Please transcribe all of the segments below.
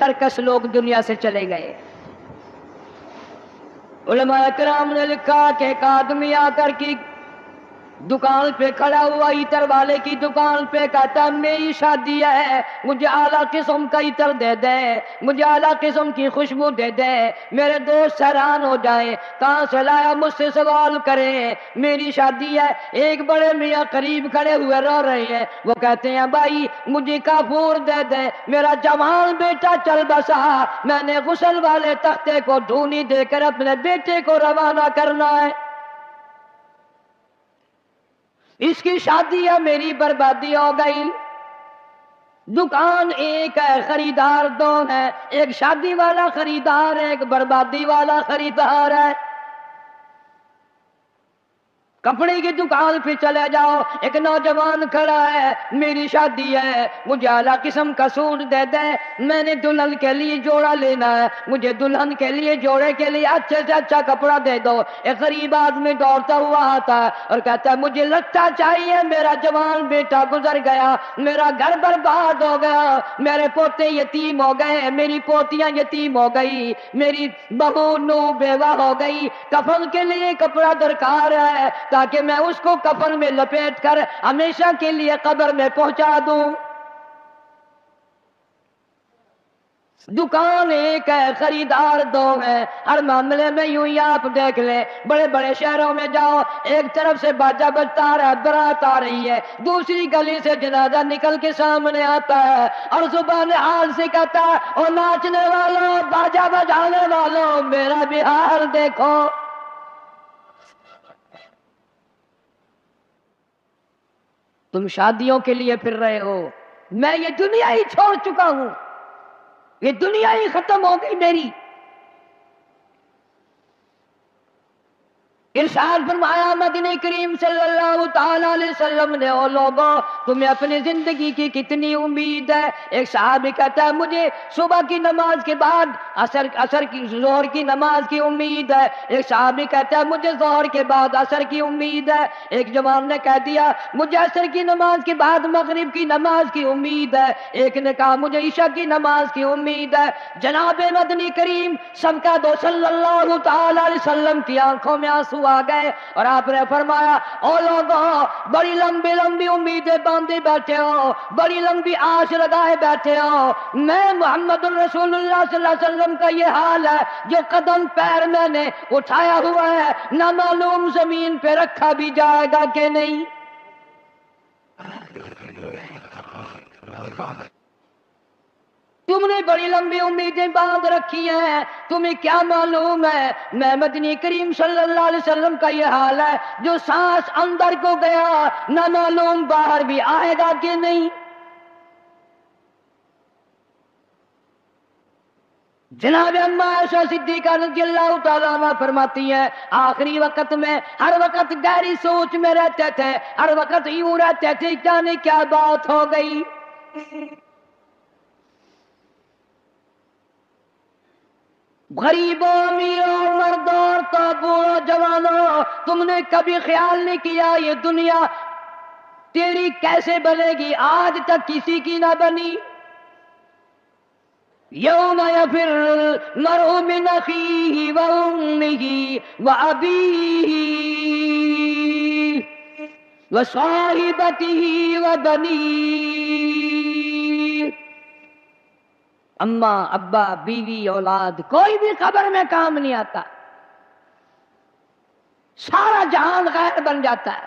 Circus لوگ دنیا سے چلے گئے۔ علماء کرام نے لکھا کہ ایک آدمی آ کر کی دکان پہ کھڑا ہوا، عطر والے کی دکان پہ، کہتا میری شادی ہے، مجھے اعلیٰ قسم کا عطر دے دے، مجھے اعلیٰ قسم کی خوشبو دے دے، میرے دوست حیران ہو جائیں، کہاں سے لایا، مجھ سے سوال کریں، میری شادی ہے۔ ایک بڑے میاں قریب کھڑے ہوئے رو رہے ہیں، وہ کہتے ہیں بھائی مجھے کافور دے دے، میرا جوان بیٹا چل بسا، میں نے غسل والے تختے کو دھونی دے کر اپنے بیٹے کو روانہ کرنا ہے، اس کی شادی ہے، میری بربادی ہو گئی۔ دکان ایک ہے، خریدار دو ہے، ایک شادی والا خریدار ہے، ایک بربادی والا خریدار ہے۔ کپڑے کی دکان پہ چلے جاؤ، ایک نوجوان کھڑا ہے، میری شادی ہے، مجھے اعلیٰ قسم کا سوٹ دے دے، میں نے دلہن کے لیے جوڑا لینا ہے، مجھے دلہن کے لیے جوڑے کے لیے اچھے سے اچھا کپڑا دے دو۔ ایک غریب آدمی دوڑتا ہوا آتا ہے اور کہتا ہے مجھے لٹا چاہیے، میرا جوان بیٹا گزر گیا، میرا گھر برباد ہو گیا، میرے پوتے یتیم ہو گئے، میری پوتیاں یتیم ہو گئی، میری بہو نو بیوہ ہو گئی، کفن کے لیے کپڑا درکار ہے تاکہ میں اس کو کفن میں لپیٹ کر ہمیشہ کے لیے قبر میں پہنچا دوں۔ دکان ایک ہے، خریدار دو ہے، ہر معاملے میں یوں ہی آپ دیکھ لیں، بڑے بڑے شہروں میں جاؤ، ایک طرف سے باجا بجتا آ رہا ہے، برات آ رہی ہے، دوسری گلی سے جنازہ نکل کے سامنے آتا ہے اور زبان حال سے کہتا ہے او ناچنے والوں، باجا بجانے والوں، میرا بھی حال دیکھو۔ تم شادیوں کے لیے پھر رہے ہو، میں یہ دنیا ہی چھوڑ چکا ہوں، یہ دنیا ہی ختم ہو گئی میری۔ ارشاد فرمایا مدنی کریم صلی اللہ تعالی علیہ وسلم نے، او لوگوں تمہیں اپنی زندگی کی کتنی امید ہے؟ ایک صحابی کہتا ہے مجھے صبح کی نماز کے بعد عصر کی ظہر کی نماز کی امید ہے، ایک صحابی کہتا ہے مجھے ظہر کے بعد عصر کی امید ہے، ایک جوان نے کہہ دیا مجھے عصر کی نماز کے بعد مغرب کی نماز کی امید ہے، ایک نے کہا مجھے عشاء کی نماز کی امید ہے۔ جناب مدنی کریم سب کا دو صلی اللہ تعالی علیہ وسلم کی آنکھوں میں آنسو آ گئے اور آپ نے فرمایا او لوگوں بڑی لمبی لمبی امیدیں باندھے بیٹھے ہو، بڑی لمبی آس لگائے بیٹھے ہو، میں محمد الرسول اللہ صلی اللہ علیہ وسلم کا یہ حال ہے، جو قدم پیر میں نے اٹھایا ہوا ہے نہ معلوم زمین پہ رکھا بھی جائے گا کہ نہیں۔ تم نے بڑی لمبی امیدیں باندھ رکھی ہیں، تمہیں کیا معلوم ہے میں مدنی کریم صلی اللہ علیہ وسلم کا یہ حال ہے، جو سانس اندر کو گیا نہ معلوم باہر بھی آئے گا کہ نہیں۔ جناب اما عائشہ صدیقہ رضی اللہ تعالیٰ عنہ فرماتی ہیں آخری وقت میں ہر وقت گہری سوچ میں رہتے تھے، ہر وقت یوں رہتے تھے جانے کیا بات ہو گئی۔ غریبوں امیروں مردوں عورتوں بوڑھوں جوانوں، تم نے کبھی خیال نہیں کیا یہ دنیا تیری کیسے بنے گی؟ آج تک کسی کی نہ بنی۔ یوم یفر المرء من اخیہ وامہ وابیہ وصاحبتہ وبنیہ۔ اماں ابا بیوی اولاد کوئی بھی قبر میں کام نہیں آتا، سارا جہان غیر بن جاتا ہے،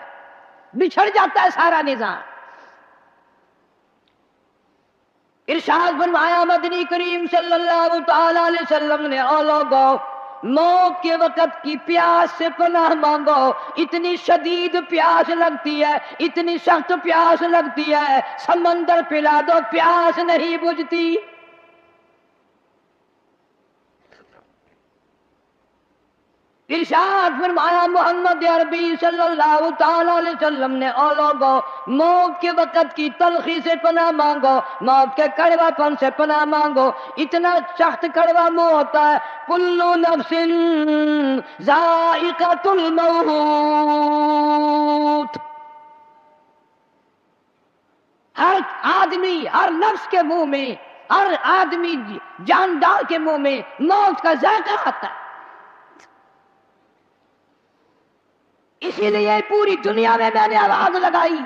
بچھڑ جاتا ہے سارا نظام۔ ارشاد فرمایا مدنی کریم صلی اللہ تعالی علیہ وسلم نے او لوگوں موت کے وقت کی پیاس سے پناہ مانگو، اتنی شدید پیاس لگتی ہے، اتنی سخت پیاس لگتی ہے، سمندر پلا دو پیاس نہیں بجھتی۔ ارشاد فرمایا محمد عربی صلی اللہ تعالی علیہ وسلم نے او لوگوں موت کے وقت کی تلخی سے پناہ مانگو، موت کے کڑوا پن سے پناہ مانگو، اتنا سخت کڑوا منہ ہوتا ہے۔ کل نفس ذائقۃ الموت، ہر آدمی ہر نفس کے منہ میں ہر آدمی جاندار کے منہ میں موت کا ذائقہ آتا ہے. اسی لیے پوری دنیا میں نے آواز لگائی،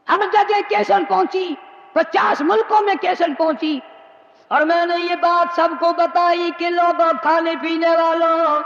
ہر جگہ کیسٹ پہنچی، 50 ملکوں میں کیسٹ پہنچی، اور میں نے یہ بات سب کو بتائی کہ لوگوں، کھانے پینے والوں،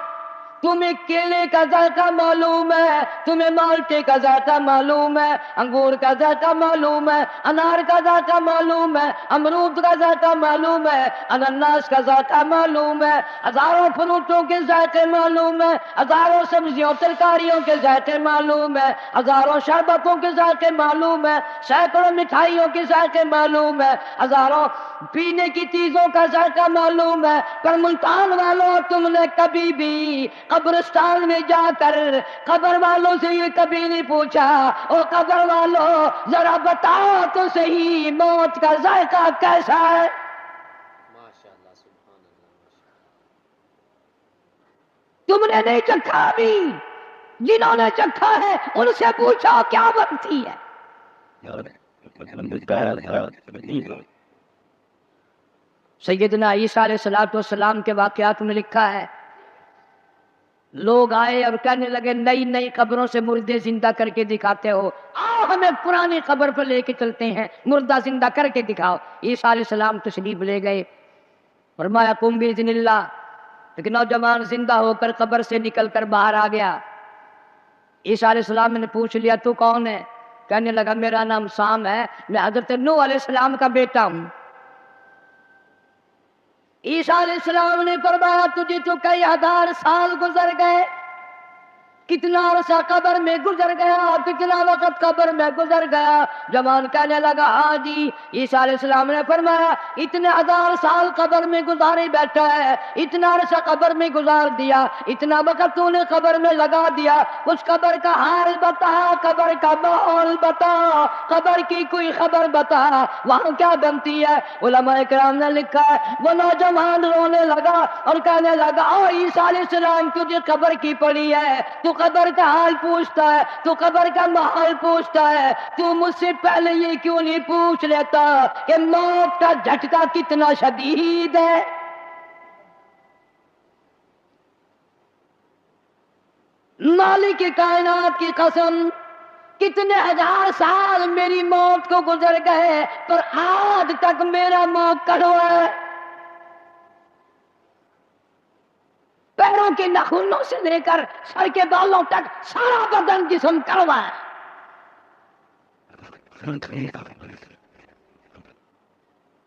تمہیں کیلے کا ذائقہ معلوم ہے، تمہیں مالٹے کا ذائقہ معلوم ہے، انگور کا ذائقہ معلوم ہے، انار کا ذائقہ معلوم ہے، امرود کا ذائقہ معلوم ہے، انناس کا ذائقہ معلوم ہے، ہزاروں فروٹوں کے ذائقے معلوم ہے، ہزاروں سبزیوں ترکاریوں کے ذائقے معلوم ہے، ہزاروں شربتوں کے ذائقے معلوم ہے، سینکڑوں مٹھائیوں کے ذائقے معلوم ہے، ہزاروں پینے کی چیزوں کا ذائقہ معلوم ہے. پر ملتان والوں، تم نے کبھی بھی قبرستان میں جا کر قبر والوں سے یہ کبھی نہیں پوچھا، او قبر والوں ذرا بتاؤ تو صحیح موت کا ذائقہ کیسا ہے؟ ماشاءاللہ، سبحان اللہ. تم نے نہیں چکھا بھی، جنہوں نے چکھا ہے ان سے پوچھو کیا بنتی ہے. سیدنا عیسیٰ علیہ السلام کے واقعات میں لکھا ہے، لوگ آئے اور کہنے لگے نئی نئی قبروں سے مردے زندہ کر کے دکھاتے ہو، آؤ ہمیں پرانی قبر پر لے کے چلتے ہیں، مردہ زندہ کر کے دکھاؤ. عیسیٰ علیہ السلام تشریف لے گئے، فرمایا قم باذن اللہ. لیکن نوجوان زندہ ہو کر قبر سے نکل کر باہر آ گیا. عیسیٰ علیہ السلام نے پوچھ لیا تو کون ہے؟ کہنے لگا میرا نام سام ہے، میں حضرت نوح علیہ السلام کا بیٹا ہوں. عیسیٰ علیہ السلام نے فرمایا تجھے تو کئی ہزار سال گزر گئے، کتنا عرصہ قبر میں گزر گیا، کتنا وقت قبر میں گزر گیا. جوان کہنے لگا ہاں جی. عیسیٰ علیہ السلام نے فرمایا اتنے ہزار سال قبر میں گزارے بیٹھا ہے، اتنا عرصہ قبر میں گزار دیا، اتنا وقت تو نے قبر میں لگا دیا، اس قبر کا حال بتا، قبر کا ماحول بتا، قبر کی کوئی خبر بتا، وہاں کیا بنتی ہے. علماء کرام نے لکھا ہے وہ نوجوان رونے لگا اور کہنے لگا او عیسیٰ علیہ السلام تجھے قبر کی پڑی ہے، تو قبر کا حال پوچھتا ہے، تو قبر کا ماحول پوچھتا ہے، تو مجھ سے پہلے یہ کیوں نہیں پوچھ لیتا کہ موت کا جھٹکا کتنا شدید ہے. مالک کائنات کی قسم کتنے ہزار سال میری موت کو گزر گئے پر آج تک میرا موت کڑوا ہے. پیروں کے ناخنوں سے لے کر سر کے بالوں تک سارا بدن جسم کڑوا ہے.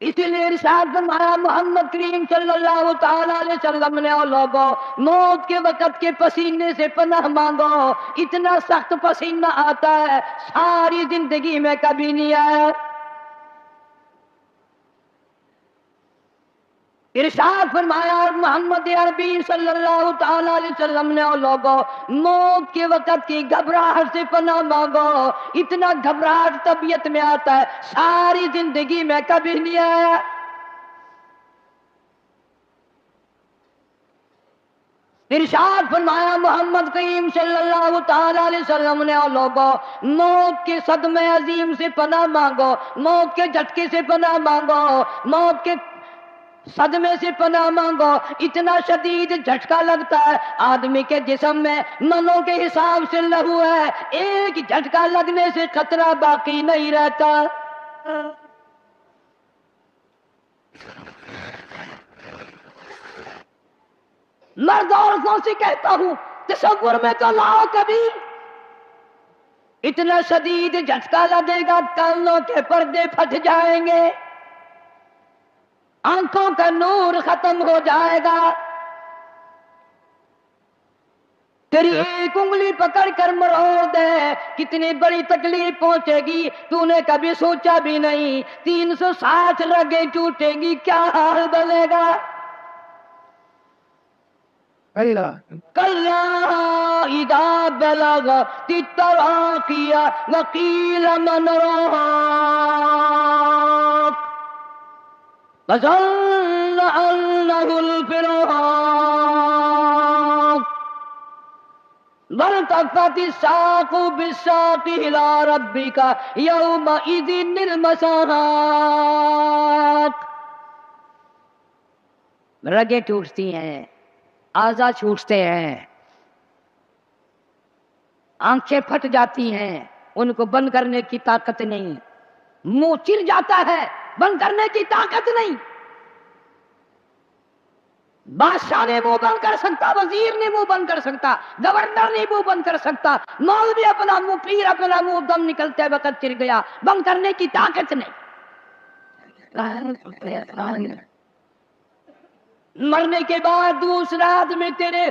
اسی لیے ارشاد فرمایا محمد کریم صلی اللہ تعالی علیہ وسلم نے او لوگوں موت کے وقت کے پسینے سے پناہ مانگو، اتنا سخت پسینہ آتا ہے ساری زندگی میں کبھی نہیں آیا. ارشاد فرمایا محمد عربی صلی اللہ تعالی علیہ وسلم نے او لوگوں موت کے وقت کی گھبراہٹ سے پناہ مانگو، اتنا گھبراہٹ طبیعت میں آتا ہے ساری زندگی میں کبھی نہیں آیا. ارشاد فرمایا محمد کریم صلی اللہ تعالی علیہ وسلم نے او لوگوں موت کے صدمے عظیم سے پناہ مانگو، موت کے جھٹکے سے پناہ مانگو، موت کے صدمے سے پناہ مانگو. اتنا شدید جھٹکا لگتا ہے آدمی کے جسم میں منوں کے حساب سے لہو ہے، ایک جھٹکا لگنے سے خطرہ باقی نہیں رہتا. مرد عورتوں سے کہتا ہوں تصور میں تو لاؤ کبھی، اتنا شدید جھٹکا لگے گا کانوں کے پردے پھٹ جائیں گے، آنکھوں کا نور ختم ہو جائے گا، تیری ایک انگلی پکڑ کر مروڑ دے کتنی بڑی تکلیف پہنچے گی تو نے کبھی سوچا بھی نہیں. 360 رگیں ٹوٹے گی کیا حال بنے گا. کلا اذا بلغت التراقی وقیل من راق فظن انه الفراق. والتفت الساق بالساق إلى ربك يومئذ المساق. رگیں ٹوٹتی ہیں، اعضاء چھوٹتے ہیں، آنکھیں پھٹ جاتی ہیں، ان کو بند کرنے کی طاقت نہیں، منہ چر جاتا ہے، بند کرنے کی طاقت نہیں. بادشاہ نے منہ بند کر سکتا، وزیر نے منہ بند کر سکتا، گورنر نے منہ بند کر سکتا، مولوی اپنا منہ، پیر اپنا منہ دم نکلتے وقت چر گیا، بند کرنے کی طاقت نہیں. مرنے کے بعد دوسرا آدمی تیرے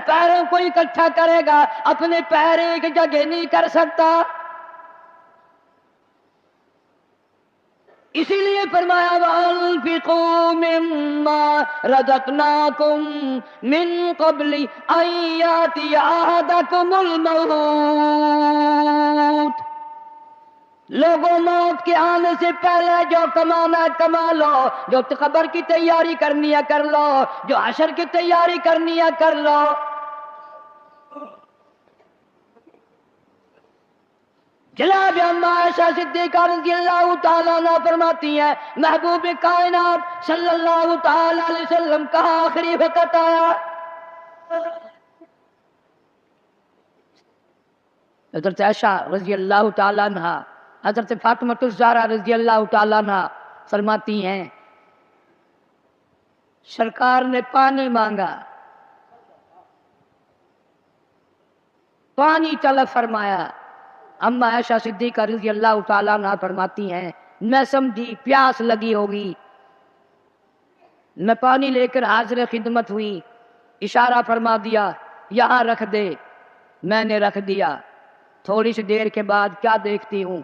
پیروں کو اکٹھا کرے گا، اپنے پیر ایک جگہ نہیں کر سکتا. اسی لیے فرمایا وَأَنفِقُوا مِمَّا رَزَقْنَاكُم مِّن قَبْلِ أَن يَأْتِيَ أَحَدَكُمُ الْمَوْتُ. لوگوں موت کے آنے سے پہلے جو کمانا ہے کما لو، جو قبر کی تیاری کرنی ہے کر لو، جو حشر کی تیاری کرنی ہے کر لو. جناب اما عائشہ صدیقہ رضی اللہ تعالیٰ عنہ فرماتی ہیں محبوب کائنات صلی اللہ تعالیٰ علیہ وسلم کا آخری وقت آیا. حضرت عائشہ رضی اللہ تعالیٰ عنہ، حضرت فاطمہ الزہرا رضی اللہ تعالیٰ عنہ فرماتی ہیں سرکار نے پانی مانگا، پانی طلب فرمایا. اما عائشہ صدیقہ رضی اللہ تعالیٰ عنہ فرماتی ہیں میں سمجھی پیاس لگی ہوگی، میں پانی لے کر حاضر خدمت ہوئی، اشارہ فرما دیا یہاں رکھ دے، میں نے رکھ دیا. تھوڑی سی دیر کے بعد کیا دیکھتی ہوں،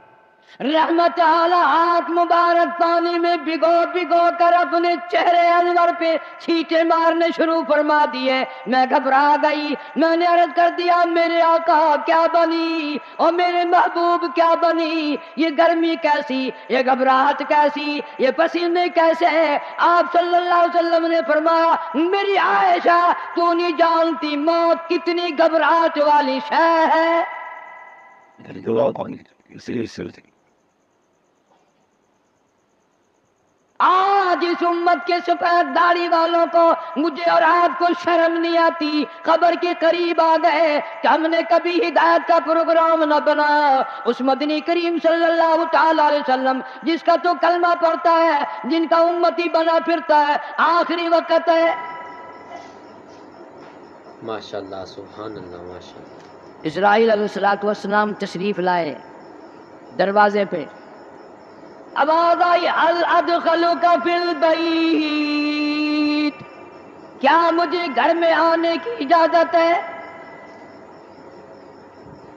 رحمت اعلی ہاتھ مبارک پانی میں بھگو بھگو کر اپنے چہرے انور پہ چھینٹے مارنے شروع فرما دیے. میں گھبرا گئی، میں نے عرض کر دیا میرے آقا کیا بنی اور میرے محبوب کیا بنی، یہ گرمی کیسی، یہ گھبراہٹ کیسی، یہ پسینے کیسے ہیں. آپ صلی اللہ علیہ وسلم نے فرمایا میری عائشہ تو نہیں جانتی موت کتنی گھبراہٹ والی شے ہے. آج اس امت کے سفید داڑھی والوں کو، مجھے اور آپ کو شرم نہیں آتی، قبر کے قریب آ گئے کہ ہم نے کبھی ہدایت کا پروگرام نہ بنایا. اس مدنی کریم صلی اللہ تعالی علیہ وسلم جس کا تو کلمہ پڑھتا ہے، جن کا امتی بنا پھرتا ہے، آخری وقت ہے. ماشاءاللہ سبحان اللہ ماشاءاللہ. اسرائیل علیہ السلام تشریف لائے دروازے پہ، آواز آئی هل ادخلک فی البیت، کیا مجھے گھر میں آنے کی اجازت ہے،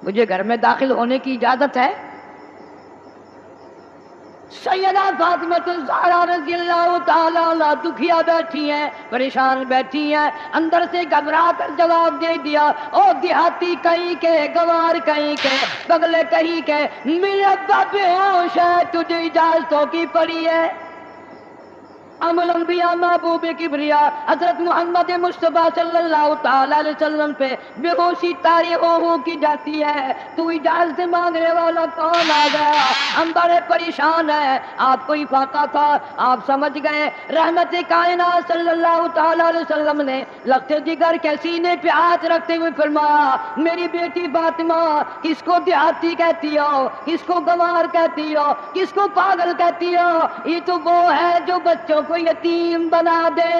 مجھے گھر میں داخل ہونے کی اجازت ہے. سیدہ فاطمہ الزہرا رضی اللہ تعالیٰ عنہ دکھیا بیٹھی ہیں، پریشان بیٹھی ہیں، اندر سے گھبرا کر جواب دے دیا او دیہاتی کہیں کے، گوار کہیں کے، بگلے کہیں کے، میرے ابا بے ہوش ہے، تجھے اجازتوں کی پڑی ہے. ام الانبیاء محبوب کبریا حضرت محمد مصطفیٰ صلی اللہ تعالی علیہ وسلم پہ بے ہوشی طاری ہو کی جاتی ہے. تو اجازت مانگنے والا کون آ گیا؟ ہم بڑے پریشان ہیں. آپ کو افاقہ تھا، آپ سمجھ گئے. رحمت کائنات صلی اللہ تعالی علیہ وسلم نے لخت جگر کے سینے پہ ہاتھ رکھتے ہوئے فرمایا میری بیٹی فاطمہ، کس کو دیہاتی کہتی ہو، کس کو گنوار کہتی ہو، کس کو پاگل کہتی ہو؟ یہ تو وہ ہے جو بچوں کو یتیم بنا دے،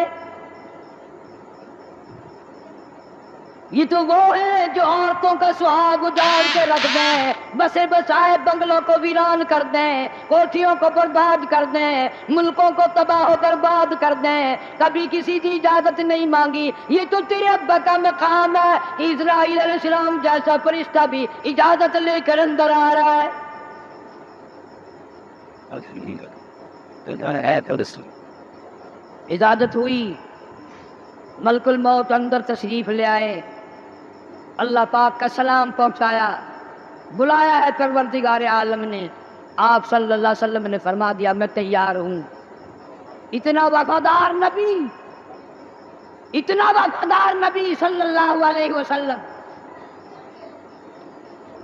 یہ تو وہ ہے جو عورتوں کا سہاگ اجاڑ کے رکھ دیں، بسے بسائے بنگلوں کو ویران کر دیں، کوٹھیوں کو برباد کر دیں، ملکوں کو تباہ و برباد کر دیں، کبھی کسی کی اجازت نہیں مانگی. یہ تو تیرے ابا کا مقام ہے. اسرائیل علیہ السلام جیسا فرشتہ بھی اجازت لے کر اندر آ رہا ہے. اجازت ہوئی، ملک الموت اندر تشریف لے آئے، اللہ پاک کا سلام پہنچایا، بلایا ہے پروردگار عالم نے. آپ صلی اللہ علیہ وسلم نے فرما دیا میں تیار ہوں. اتنا وفادار نبی، اتنا وفادار نبی صلی اللہ علیہ وسلم.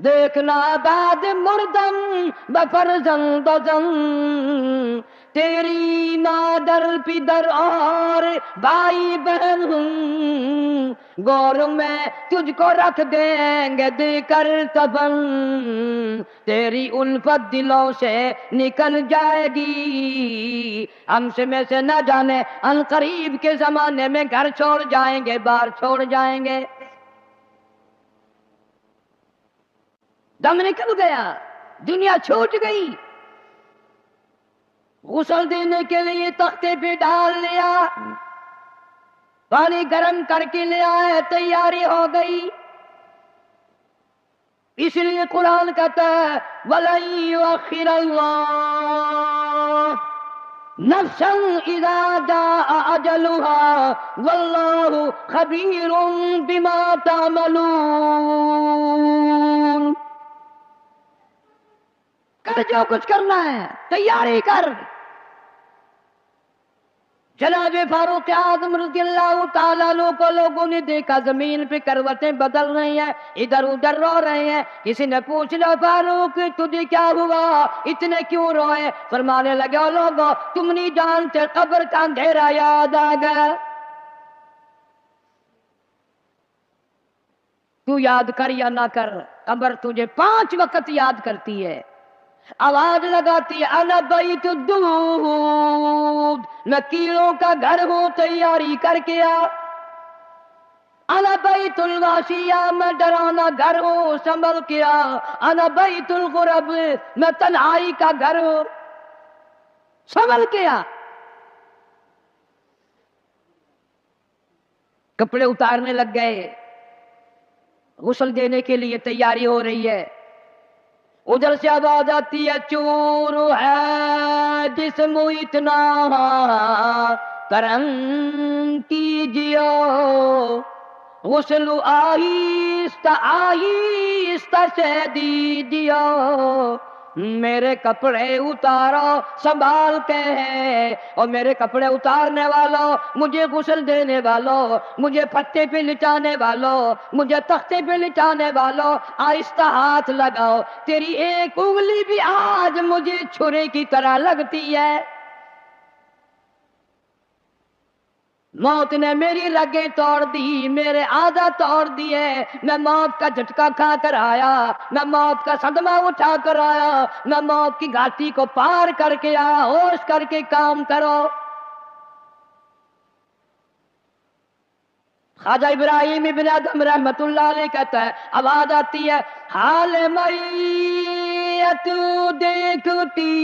دیکھنا بعد مردم بفرزند زن، تیری مادر پدر اور بھائی بہن ہوں، گور میں تجھ کو رکھ دیں گے دے کر تبن، تیری الفت دلوں سے نکل جائے گی، ہم سے میں سے نہ جانے ان قریب کے زمانے میں گھر چھوڑ جائیں گے، بار چھوڑ جائیں گے۔ دم نکل گیا، دنیا چھوٹ گئی، غسل دینے کے لیے تختے پہ ڈال لیا، پانی گرم کر کے لے آئے، تیاری ہو گئی۔ اس لیے قرآن کہتا ہے وَلَن يُؤَخِّرَ اللَّهُ نَفْسًا إِذَا جَاءَ أَجَلُهَا وَاللَّهُ خَبِيرٌ بِمَا تَعْمَلُونَ۔ کر جو کچھ کرنا ہے تیاری کر۔ جناب فاروق اعظم رضی اللہ تعالیٰ عنہ کو لوگوں نے دیکھا زمین پہ کروٹیں بدل رہی ہیں، ادھر ادھر رو رہے ہیں۔ کسی نے پوچھ لیا فاروق تجھے کیا ہوا، اتنے کیوں روئے؟ فرمانے لگے او لوگوں تم نہیں جانتے قبر کا اندھیرا یاد آ گیا۔ تو یاد کر یا نہ کر، قبر تجھے 5 وقت یاد کرتی ہے، آواز لگاتی ہے انا بیت الدود، میں کیڑوں کا گھر ہوں تیاری کر کے آ، انا بیت الواشیہ، میں ڈرانا گھر ہوں سنبھل کے آ، انا بیت الغرب، میں تنہائی کا گھر ہوں سنبھل کے آ۔ کپڑے اتارنے لگ گئے، غسل دینے کے لیے تیاری ہو رہی ہے۔ ادھر سے آواز آتی ہے چور ہے جسم اتنا کرم کیجیے، غسل آہستہ آہستہ سے دیجیے، میرے کپڑے اتارو سنبھال کے ہیں، اور میرے کپڑے اتارنے والوں، مجھے غسل دینے والوں، مجھے پتے پہ لٹانے والوں، مجھے تختے پہ لٹانے والوں، آہستہ ہاتھ لگاؤ، تیری ایک انگلی بھی آج مجھے چھرے کی طرح لگتی ہے۔ موت نے میری رگیں توڑ دی، میرے اعضا توڑ دیے، میں موت کا جھٹکا کھا کر آیا، میں موت کا صدمہ اٹھا کر آیا، میں موت کی گھاٹی کو پار کر کے آیا، ہوش کر کے کام کرو۔ خواجہ ابراہیم ابن ادم رحمت اللہ علیہ کہتا ہے آواز آتی ہے حال میت دیکھتی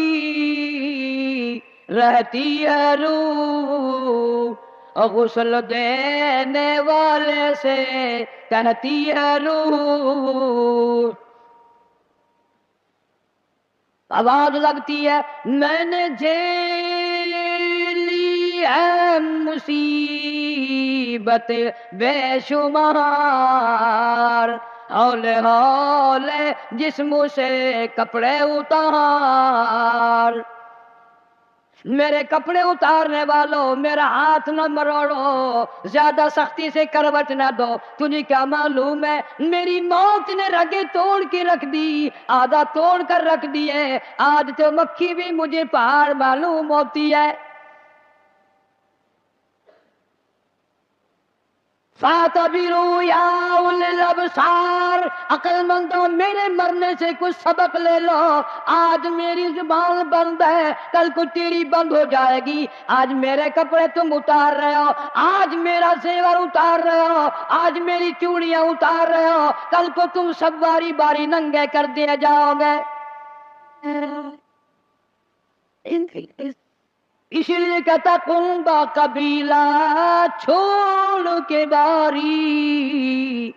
رہتی ہے روح، غسل دینے والے سے کہتی ہے روح۔ آواز لگتی ہے میں نے جھیلی ہے مصیبت بے شمار، ہولے ہولے جسم سے کپڑے اتار، میرے کپڑے اتارنے والوں میرا ہاتھ نہ مروڑو، زیادہ سختی سے کروٹ نہ دو، تجھے کیا معلوم ہے میری موت نے رگیں توڑ کے رکھ دی، آدھا توڑ کر رکھ دیے، آج تو مکھی بھی مجھے پہاڑ معلوم ہوتی ہے۔ فَاعْتَبِرُوا يَا أُولِي الْأَبْصَارِ، عقل مندوں میرے مرنے سے کچھ سبق لے لو، آج میری زبان بند ہے کل کو تیری بند ہو جائے گی، آج میرے کپڑے تم اتار رہے ہو، آج میرا زیور اتار رہے ہو، آج میری چوڑیاں اتار رہے ہو، کل کو تم سب باری باری ننگے کر دیے جاؤ گے۔ اسی لیے کہتا کنبا قبیلہ چھوڑ کے باری،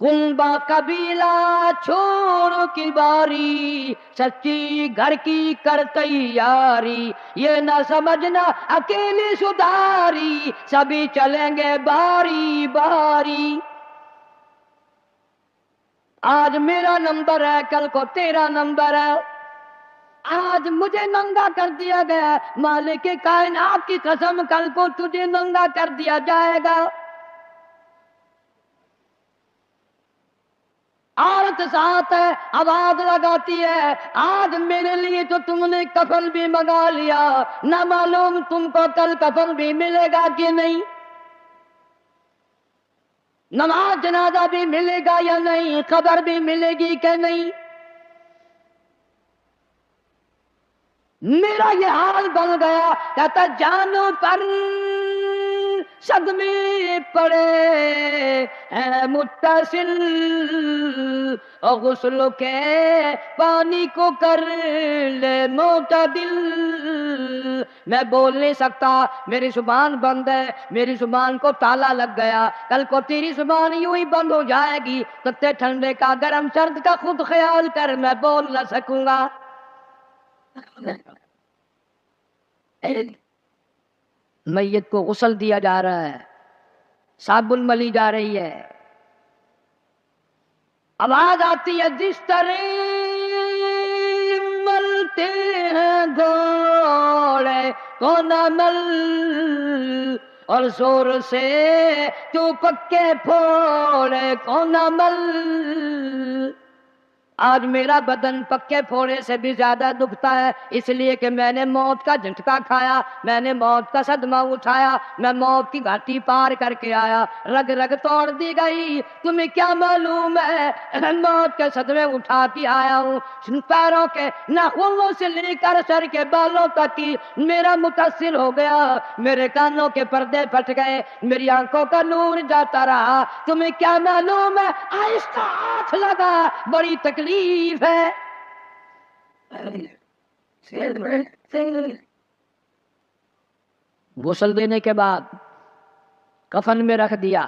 کنبا قبیلہ چھوڑ کے باری، سچی گھر کی کر تیاری، یہ نہ سمجھنا اکیلی سدھاری، سبھی چلیں گے باری باری۔ آج میرا نمبر ہے کل کو تیرا نمبر ہے، آج مجھے ننگا کر دیا گیا، مالک کائنات کی قسم کل کو تجھے ننگا کر دیا جائے گا۔ عورت ساتھ ساتھ ہے آواز لگاتی ہے آج میرے لیے تو تم نے کفن بھی منگا لیا، نہ معلوم تم کو کل کفن بھی ملے گا کہ نہیں، نماز جنازہ بھی ملے گا یا نہیں، قبر بھی ملے گی کہ نہیں۔ میرا یہ حال بن گیا، کہتا جانو پر صدمے پڑے اے متصل، اور غسل کے پانی کو کر لے معتدل۔ میں بول نہیں سکتا، میری زبان بند ہے، میری زبان کو تالا لگ گیا، کل کو تیری زبان یوں ہی بند ہو جائے گی، تتے ٹھنڈے کا گرم سرد کا خود خیال کر، میں بول نہ سکوں گا۔ میت کو غسل دیا جا رہا ہے، صابن ملی جا رہی ہے، آواز آتی ہے جس طرح ملتے ہیں گھوڑے کو نہ مل، اور زور سے تو پکے پھوڑے کو نہ مل۔ آج میرا بدن پکے پھوڑے سے بھی زیادہ دکھتا ہے، اس لیے کہ میں نے موت کا جھٹکا کھایا، میں نے موت کا صدمہ اٹھایا، میں موت کی گھاٹی پار کر کے آیا، رگ رگ توڑ دی گئی۔ تمہیں کیا معلوم ہے موت کے صدمے اٹھا کے آیا ہوں، پیروں کے ناخنوں سے لے کر سر کے بالوں تک کی میرا متصل ہو گیا، میرے کانوں کے پردے پھٹ گئے، میری آنکھوں کا نور جاتا رہا۔ تمہیں کیا معلوم ہے آہستہ ہاتھ لگا، بڑی تکلیف ہے۔ غسل دینے کے بعد کفن میں رکھ دیا،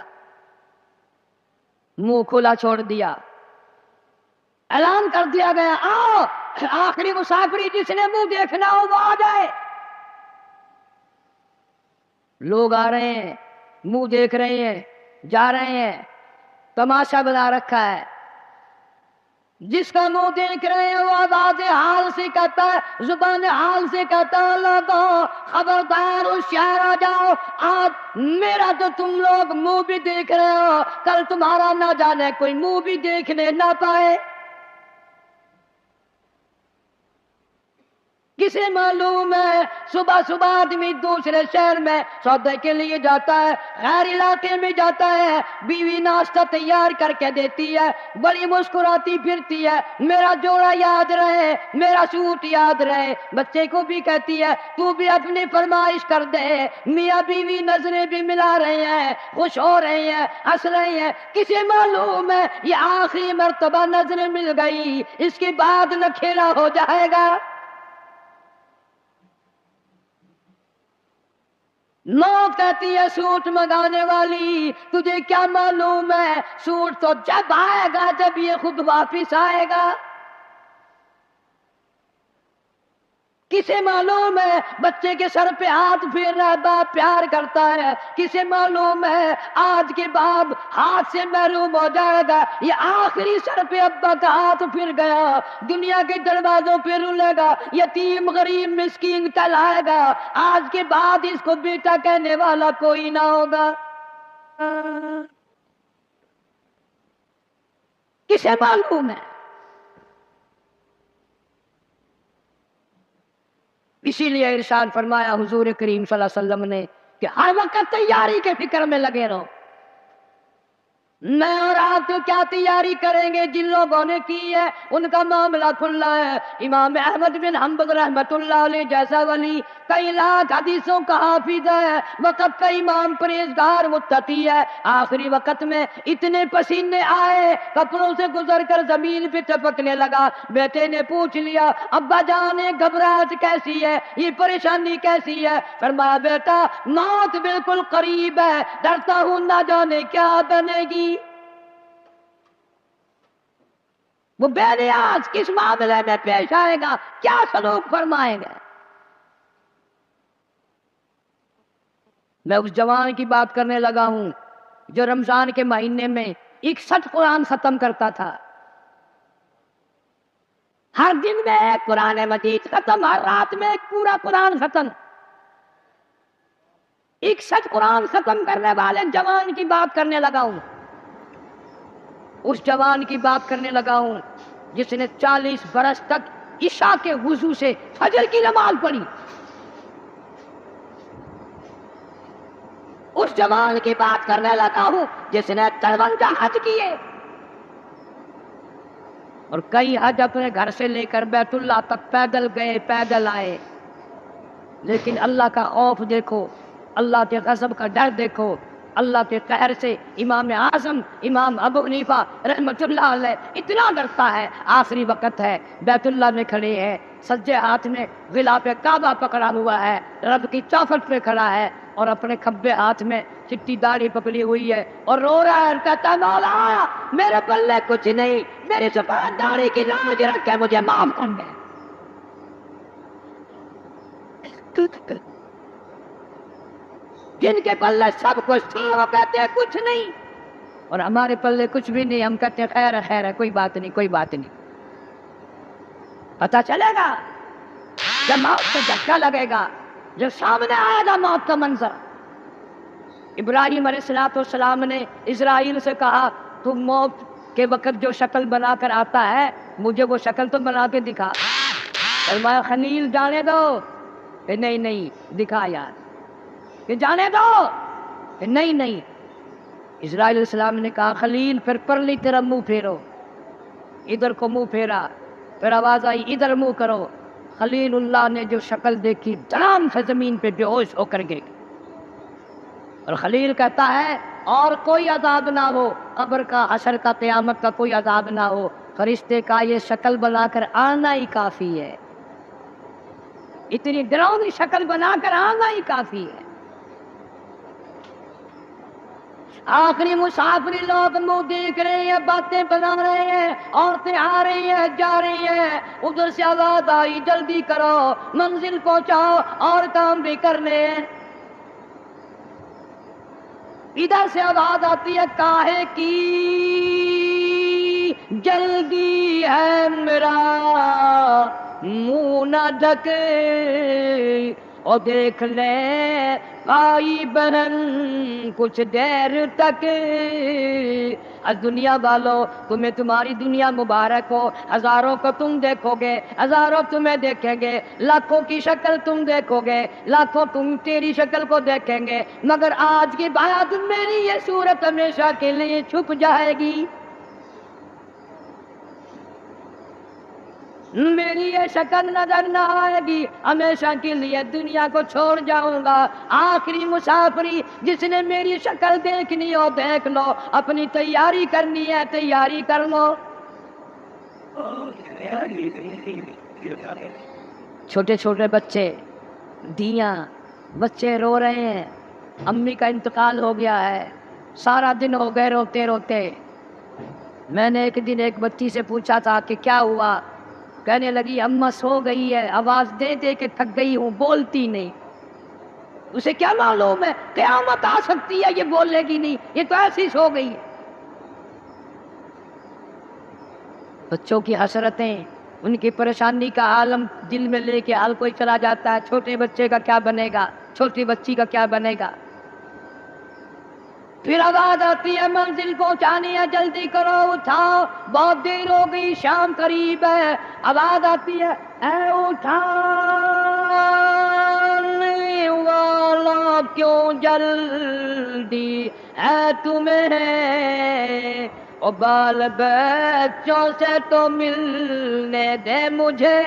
منہ کھلا چھوڑ دیا، اعلان کر دیا گیا آؤ آخری مسافری جس نے منہ دیکھنا ہو وہ آ جائے۔ لوگ آ رہے ہیں، منہ دیکھ رہے ہیں، جا رہے ہیں، تماشا بنا رکھا ہے۔ جس کا منہ دیکھ رہے ہیں وہ آواز حال سے کہتا ہے، زبان حال سے کہتا ہے لوگوں خبردار ہوشیار آ جاؤ، آج میرا تو تم لوگ منہ بھی دیکھ رہے ہو، کل تمہارا نہ جانے کوئی منہ بھی دیکھنے نہ پائے۔ کسے معلوم ہے صبح صبح آدمی دوسرے شہر میں سودے کے لیے جاتا ہے، غیر علاقے میں جاتا ہے، بیوی ناشتہ تیار کر کے دیتی ہے، بڑی مسکراتی پھرتی ہے، میرا جوڑا یاد رہے، میرا سوٹ یاد رہے، بچے کو بھی کہتی ہے تو بھی اپنی فرمائش کر دے، میاں بیوی نظریں بھی ملا رہے ہیں، خوش ہو رہے ہیں، ہنس رہے ہیں۔ کسے معلوم ہے یہ آخری مرتبہ نظریں مل گئی، اس کے بعد نہ کھیلا ہو جائے گا۔ موت کہتی ہے سوٹ منگانے والی تجھے کیا معلوم ہے سوٹ تو جب آئے گا جب یہ خود واپس آئے گا۔ کسے معلوم ہے بچے کے سر پہ ہاتھ پھیر رہا ہے باپ پیار کرتا ہے، کسے معلوم ہے آج کے بعد ہاتھ سے محروم ہو جائے گا، یہ آخری سر پہ ابا کا ہاتھ پھر گیا، دنیا کے دروازوں پہ رولے گا، یتیم غریب مسکین کہلائے گا، آج کے بعد اس کو بیٹا کہنے والا کوئی نہ ہوگا۔ کسے معلوم ہے؟ اسی لیے ارشاد فرمایا حضور کریم صلی اللہ علیہ وسلم نے کہ ہر وقت تیاری کے فکر میں لگے رہو۔ میں اور آپ تو کیا تیاری کریں گے، جن لوگوں نے کی ہے ان کا معاملہ کھلا ہے۔ امام احمد بن حنبل رحمۃ اللہ علیہ جیسا ولی کئی لاکھ حدیثوں کا حافظ ہے، وقت کا امام پرہیزگار متقی ہے، آخری وقت میں اتنے پسینے آئے کپڑوں سے گزر کر زمین پہ ٹپکنے لگا۔ بیٹے نے پوچھ لیا ابا جان گھبراہٹ کیسی ہے، یہ پریشانی کیسی ہے؟ فرمایا بیٹا موت بالکل قریب ہے، ڈرتا ہوں نہ جانے کیا بنے گی۔ وہ بے نیاز کس معاملے میں پیش آئے گا، کیا سلوک فرمائیں گے؟ میں اس جوان کی بات کرنے لگا ہوں جو رمضان کے مہینے میں 61 قرآن ختم کرتا تھا، ہر دن میں ایک قرآن مجید ختم، ہر رات میں ایک پورا قرآن ختم۔ 61 قرآن ختم کرنے والے جوان کی بات کرنے لگا ہوں۔ اس جوان کی بات کرنے لگا ہوں جس نے 40 برس تک عشاء کے وضو سے فجر کی نماز پڑھی. اس جوان کی بات کرنے لگا ہوں جس نے 53 حج کیے اور کئی حج اپنے گھر سے لے کر بیت اللہ تک پیدل گئے پیدل آئے. لیکن اللہ کا خوف دیکھو، اللہ کے غضب کا ڈر دیکھو، اللہ کے قہر سے امام اعظم امام ابو حنیفہ رحمۃ اللہ علیہ اتنا ڈرتا ہے. آخری وقت ہے، بیت اللہ میں کھڑے ہیں، سجے ہاتھ میں غلاف کعبہ پکڑا ہوا ہے، رب کی چوکھٹ پہ کھڑا ہے اور اپنے کھبے ہاتھ میں چٹی داڑھی پکڑی ہوئی ہے اور رو رہا ہے، کہتا ہے مولا میرے پلے کچھ نہیں، میری سفید داڑھی کی لاج رکھ کے مجھے معاف کر دے. جن کے پلے سب کچھ تھا وہ کہتے ہیں کچھ نہیں، اور ہمارے پلے کچھ بھی نہیں، ہم کہتے ہیں خیر ہے خیر ہے، کوئی بات نہیں کوئی بات نہیں. پتہ چلے گا جب موت کا جھٹکا لگے گا، جب سامنے آئے گا موت کا منظر. ابراہیم علیہ السلام نے اسرائیل سے کہا تم موت کے وقت جو شکل بنا کر آتا ہے مجھے وہ شکل تو بنا کے دکھا. فرمایا خلیل جانے دو، کہ نہیں نہیں دکھا یار، کہ جانے دو، کہ نہیں نہیں. اسرائیل علیہ السلام نے کہا خلیل پھر پرلی طرف منہ پھیرو. ادھر کو منہ پھیرا، پھر آواز آئی ادھر منہ کرو. خلیل اللہ نے جو شکل دیکھی دھڑام سے زمین پہ بے ہوش ہو کر گئے. اور خلیل کہتا ہے اور کوئی عذاب نہ ہو، قبر کا حشر کا قیامت کا کوئی عذاب نہ ہو، فرشتے کا یہ شکل بنا کر آنا ہی کافی ہے، اتنی ڈراؤنی شکل بنا کر آنا ہی کافی ہے. آخری مسافری لوگ منہ دیکھ رہے ہیں، باتیں بنا رہے ہیں، عورتیں آ رہی ہیں جا رہی ہیں. ادھر سے آواز آئی جلدی کرو منزل پہنچاؤ اور کام بھی کرنے ہیں. ادھر سے آواز آتی ہے کاہے کی جلدی ہے میرا منہ نہ ڈھکے، اور دیکھ لے بھائی بہن کچھ دیر تک. از دنیا والو تمہیں تمہاری دنیا مبارک ہو، ہزاروں کو تم دیکھو گے، ہزاروں تمہیں دیکھیں گے، لاکھوں کی شکل تم دیکھو گے، لاکھوں تم تیری شکل کو دیکھیں گے، مگر آج کے بعد میری یہ صورت ہمیشہ کے لیے چھپ جائے گی، میری یہ شکل نظر نہ آئے گی، ہمیشہ کے لیے دنیا کو چھوڑ جاؤں گا. آخری مسافری جس نے میری شکل دیکھنی ہو دیکھ لو، اپنی تیاری کرنی ہے تیاری کر لو. چھوٹے چھوٹے بچے دیاں بچے رو رہے ہیں، امی کا انتقال ہو گیا ہے، سارا دن ہو گئے روتے روتے. میں نے ایک دن ایک بچی سے پوچھا تھا کہ کیا ہوا، کہنے لگی اماں سو گئی ہے، آواز دے دے کے تھک گئی ہوں، بولتی نہیں. اسے کیا معلوم ہے قیامت آ سکتی ہے، یہ بولے گی نہیں، یہ تو ایسی سو گئی ہے. بچوں کی حسرتیں، ان کی پریشانی کا عالم دل میں لے کے ہر کوئی چلا جاتا ہے. چھوٹے بچے کا کیا بنے گا، چھوٹی بچی کا کیا بنے گا. پھر آواز آتی ہے منزل پہنچانی ہے جلدی کرو اٹھاؤ بہت دیر ہو گئی شام قریب ہے. آواز آتی ہے اے اٹھانے والا کیوں جلدی ہے تمہیں، او بال بچوں سے تو ملنے دے مجھے.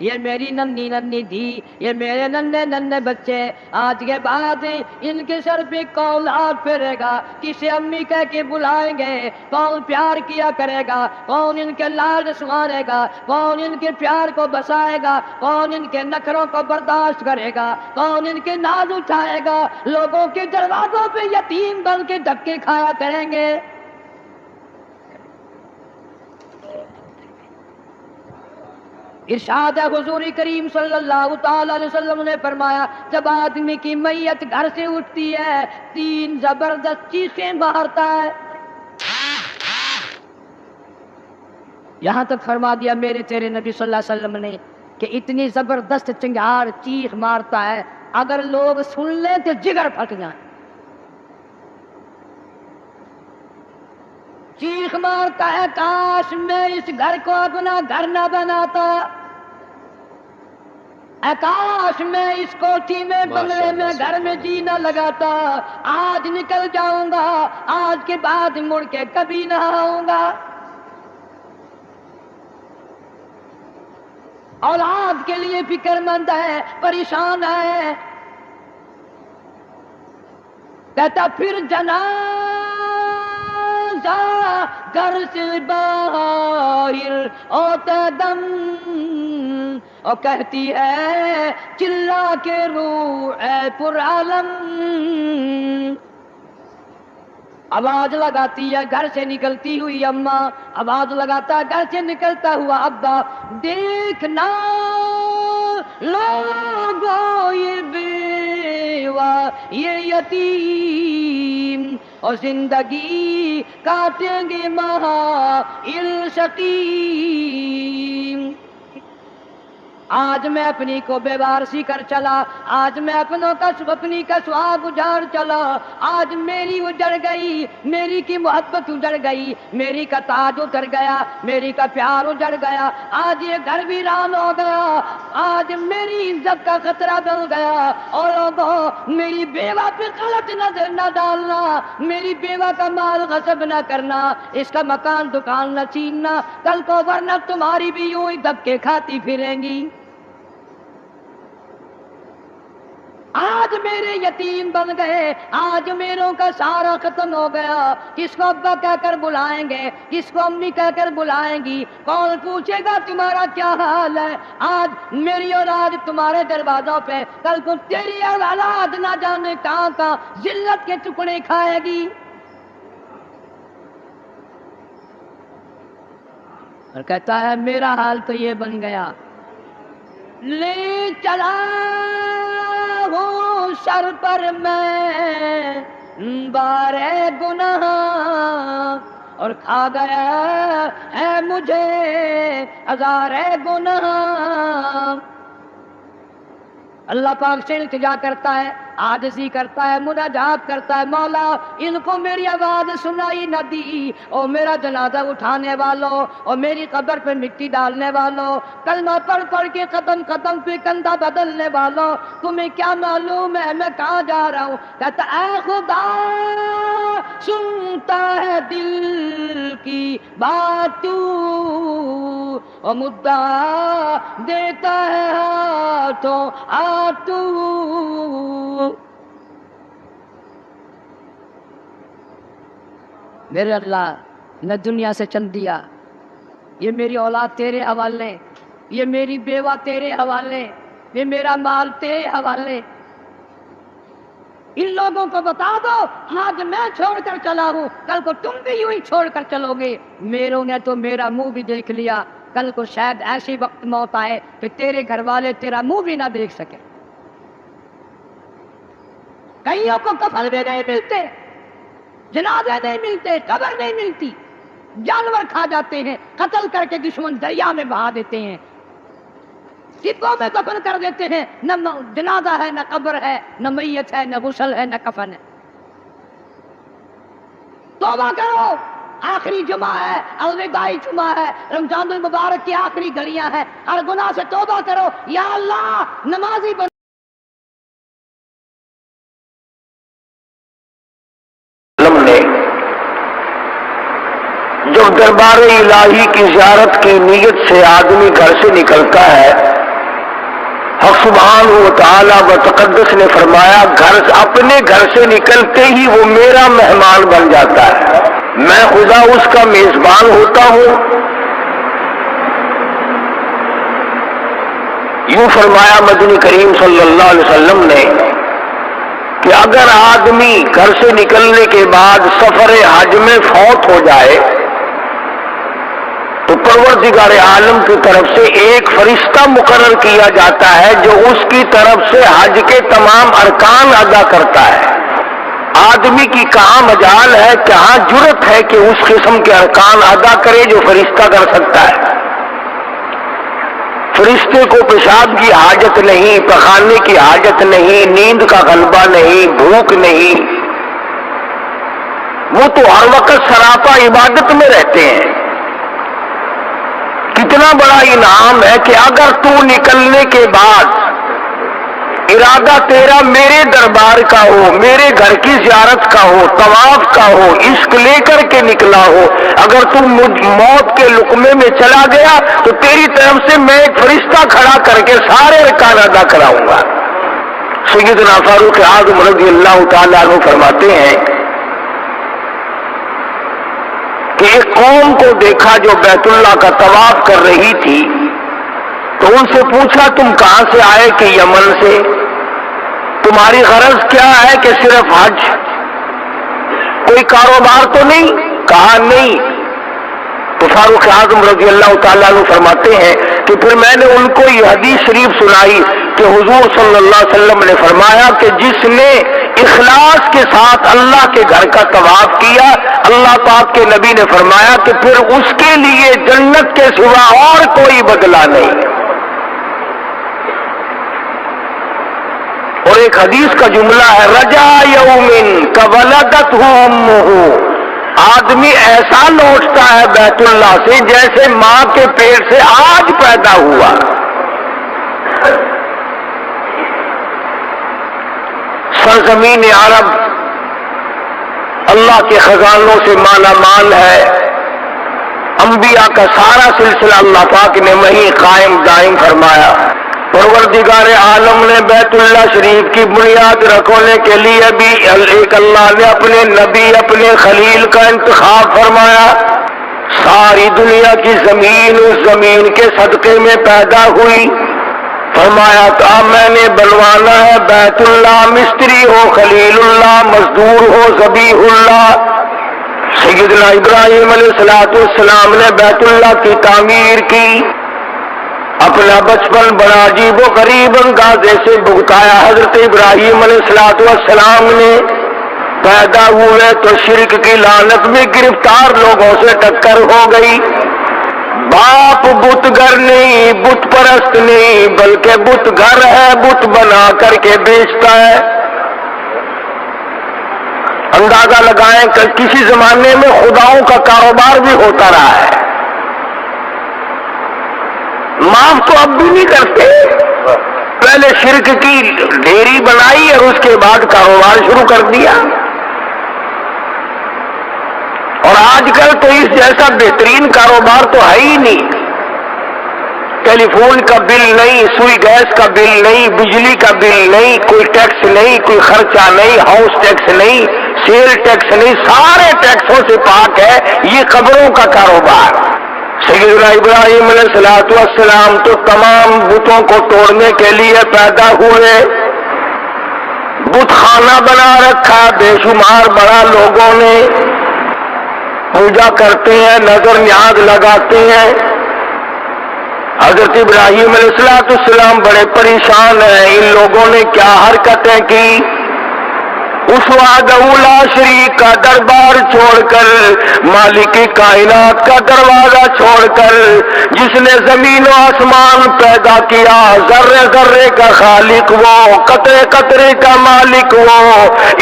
یہ میری ننھی ننھی تھی، یہ میرے ننھے ننھے بچے، آج کے بعد ان کے سر پہ کون ہاتھ پھیرے گا، کسے امی کہہ کے بلائیں گے، کون پیار کیا کرے گا، کون ان کے لاڈ سنوارے گا، کون ان کے پیار کو بسائے گا، کون ان کے نخروں کو برداشت کرے گا، کون ان کے ناز اٹھائے گا. لوگوں کے دروازوں پہ یتیم بن کے دھکے کھایا کریں گے. ارشاد ہے حضور کریم صلی اللہ تعالی علیہ وسلم نے فرمایا جب آدمی کی میت گھر سے اٹھتی ہے 3 زبردست چیخیں مارتا ہے. یہاں تک فرما دیا میرے تیرے نبی صلی اللہ علیہ وسلم نے کہ اتنی زبردست چنگھاڑ چیخ مارتا ہے اگر لوگ سن لیں تو جگر پھٹ جائیں. چیخ مارتا ہے کاش میں اس گھر کو اپنا گھر نہ بناتا، اے کاش میں اس کوٹھی میں بنگلے میں گھر میں جی نہ لگاتا، آج نکل جاؤں گا، آج کے بعد مڑ کے کبھی نہ آؤں گا۔ اولاد کے لیے فکر مند ہے، پریشان ہے، کہتا پھر جنازہ گھر سے باہر ہوتا دم، اور کہتی ہے چلا کے روح اے پر عالم، آواز لگاتی ہے گھر سے نکلتی ہوئی اماں، آواز لگاتا ہے گھر سے نکلتا ہوا ابا، دیکھنا لوگوں یہ بیوہ یہ یتیم، اور زندگی کاٹیں گے مہائل شقیم۔ آج میں اپنی کو بے وارسی کر چلا، آج میں اپنوں کا اپنی کا سہاگ اجاڑ چلا، آج میری اجڑ گئی، میری کی محبت اجڑ گئی، میری کا تاج اتر گیا، میری کا پیار اجڑ گیا، آج یہ گھر ویران ہو گیا، آج میری عزت کا خطرہ بن گیا۔ اور لوگوں میری بیوہ پہ غلط نظر نہ ڈالنا، میری بیوہ کا مال غصب نہ کرنا، اس کا مکان دکان نہ چھیننا، کل کو ورنہ تمہاری بھی یوں ہی دبکے کھاتی پھریں گی۔ آج میرے یتیم بن گئے، آج میروں کا سارا ختم ہو گیا، کس کو ابا کہہ کر بلائیں گے، کس کو امی کہہ کر بلائیں گی، کون پوچھے گا تمہارا کیا حال ہے؟ آج میری اولاد تمہارے دروازوں پہ، کل کو تیری اولاد نہ جانے کہاں کہاں ذلت کے ٹکڑے کھائے گی۔ اور کہتا ہے میرا حال تو یہ بن گیا، لے چلا ہوں سر پر میں بار گناہ، اور کھا گیا ہے مجھے ہزار گناہ۔ اللہ پاک سے التجا کرتا ہے، عاجزی کرتا ہے، مناجات کرتا ہے، مولا ان کو میری آواز سنائی نہ دی، اور میرا جنازہ اٹھانے والوں اور میری قبر پہ مٹی ڈالنے والوں، کلمہ پڑھ پڑھ کے قدم قدم پہ کندھا بدلنے والوں، تمہیں کیا معلوم ہے میں کہاں جا رہا ہوں؟ کہتا اے خدا سنتا ہے دل کی بات تو، اور مدعا دیتا ہے ہاتھوں تو۔ میرے اللہ نے دنیا سے چل دیا، یہ میری اولاد تیرے حوالے، یہ میری بیوہ تیرے حوالے، یہ میرا مال تیرے حوالے، ان لوگوں کو بتا دو آج میں چھوڑ کر چلا ہوں، کل کو تم بھی یوں ہی چھوڑ کر چلو گے۔ میروں نے تو میرا منہ بھی دیکھ لیا، کل کو شاید ایسی وقت موت آئے کہ تیرے گھر والے تیرا منہ بھی نہ دیکھ سکے۔ کئیوں کو کفن بھی نہیں ملتے، جنازے نہیں ملتے، قبر نہیں ملتی، جانور کھا جاتے ہیں، قتل کر کے دشمن دریا میں بہا دیتے ہیں، ڈبوں میں دفن کر دیتے ہیں، نہ جنازہ ہے، نہ قبر ہے، نہ میت ہے، نہ غسل ہے، نہ کفن ہے۔ توبہ کرو، آخری جمعہ ہے، الوداعی جمعہ ہے، رمضان المبارک کی آخری گھڑیاں ہیں، ہر گناہ سے توبہ کرو، یا اللہ نمازی بن جب دربار الہی کی زیارت کی نیت سے آدمی گھر سے نکلتا ہے، حق سبحانہ و تعالی و تقدس نے فرمایا اپنے گھر سے نکلتے ہی وہ میرا مہمان بن جاتا ہے، میں خدا اس کا میزبان ہوتا ہوں۔ یوں فرمایا مدنی کریم صلی اللہ علیہ وسلم نے کہ اگر آدمی گھر سے نکلنے کے بعد سفر حج میں فوت ہو جائے تو پروردگار عالم کی طرف سے ایک فرشتہ مقرر کیا جاتا ہے جو اس کی طرف سے حج کے تمام ارکان ادا کرتا ہے۔ آدمی کی کہاں مجال ہے، کہاں جرت ہے کہ اس قسم کے ارکان ادا کرے جو فرشتہ کر سکتا ہے۔ فرشتے کو پیشاب کی حاجت نہیں، پخانے کی حاجت نہیں، نیند کا غلبہ نہیں، بھوک نہیں، وہ تو ہر وقت سراپا عبادت میں رہتے ہیں. کتنا بڑا انعام ہے کہ اگر تو نکلنے کے بعد ارادہ تیرا میرے دربار کا ہو، میرے گھر کی زیارت کا ہو، طواف کا ہو، عشق لے کر کے نکلا ہو، اگر تو موت کے لقمے میں چلا گیا تو تیری طرف سے میں ایک فرشتہ کھڑا کر کے سارے ارکان ادا کراؤں گا. سیدنا فاروق اعظم رضی اللہ تعالیٰ عنہ فرماتے ہیں کہ ایک قوم کو دیکھا جو بیت اللہ کا طواف کر رہی تھی، تو ان سے پوچھا تم کہاں سے آئے؟ کہ یمن سے. تمہاری غرض کیا ہے؟ کہ صرف حج، کوئی کاروبار تو نہیں؟ کہا نہیں. تو فاروق اعظم رضی اللہ تعالیٰ عنہ فرماتے ہیں کہ پھر میں نے ان کو یہ حدیث شریف سنائی کہ حضور صلی اللہ علیہ وسلم نے فرمایا کہ جس نے اخلاص کے ساتھ اللہ کے گھر کا طواف کیا، اللہ پاک کے نبی نے فرمایا کہ پھر اس کے لیے جنت کے سوا اور کوئی بدلہ نہیں. اور ایک حدیث کا جملہ ہے رجا یومن کولدتہ امہ، آدمی ایسا لوٹتا ہے بیت اللہ سے جیسے ماں کے پیٹ سے آج پیدا ہوا. سرزمین عرب اللہ کے خزانوں سے مالا مال ہے. انبیاء کا سارا سلسلہ اللہ پاک نے وہیں قائم دائم فرمایا. پروردگار عالم نے بیت اللہ شریف کی بنیاد رکھنے کے لیے بھی ایک اللہ نے اپنے نبی، اپنے خلیل کا انتخاب فرمایا. ساری دنیا کی زمین اس زمین کے صدقے میں پیدا ہوئی. فرمایا تھا میں نے بنوانا ہے بیت اللہ، مستری ہو خلیل اللہ، مزدور ہو ذبیح اللہ. سیدنا ابراہیم علیہ السلام نے بیت اللہ کی تعمیر کی. اپنا بچپن بڑا عجیب و غریب اندازے سے بھگتایا. حضرت ابراہیم علیہ السلام نے پیدا ہوئے تو شرک کی لعنت میں گرفتار لوگوں سے ٹکر ہو گئی. باپ بت گھر نہیں، بت پرست نہیں، بلکہ بت گھر ہے، بت بنا کر کے بیچتا ہے. اندازہ لگائیں کہ کسی زمانے میں خداؤں کا کاروبار بھی ہوتا رہا ہے. معاف تو اب بھی نہیں کرتے. پہلے شرک کی ڈھیری بنائی اور اس کے بعد کاروبار شروع کر دیا. اور آج کل تو اس جیسا بہترین کاروبار تو ہے ہی نہیں. ٹیلی فون کا بل نہیں، سوئی گیس کا بل نہیں، بجلی کا بل نہیں، کوئی ٹیکس نہیں، کوئی خرچہ نہیں، ہاؤس ٹیکس نہیں، سیل ٹیکس نہیں، سارے ٹیکسوں سے پاک ہے یہ قبروں کا کاروبار. سیدنا ابراہیم علیہ السلام تو تمام بتوں کو توڑنے کے لیے پیدا ہوئے. بت خانہ بنا رکھا بے شمار بڑا، لوگوں نے پوجا کرتے ہیں، نظر نیاز لگاتے ہیں. حضرت ابراہیم علیہ السلام بڑے پریشان ہیں. ان لوگوں نے کیا حرکتیں کی. اس وحدہ لا شریک کا دربار چھوڑ کر، مالک کائنات کا دروازہ چھوڑ کر، جس نے زمین و آسمان پیدا کیا، ذرے ذرے کا خالق وہ، قطرے قطرے کا مالک وہ،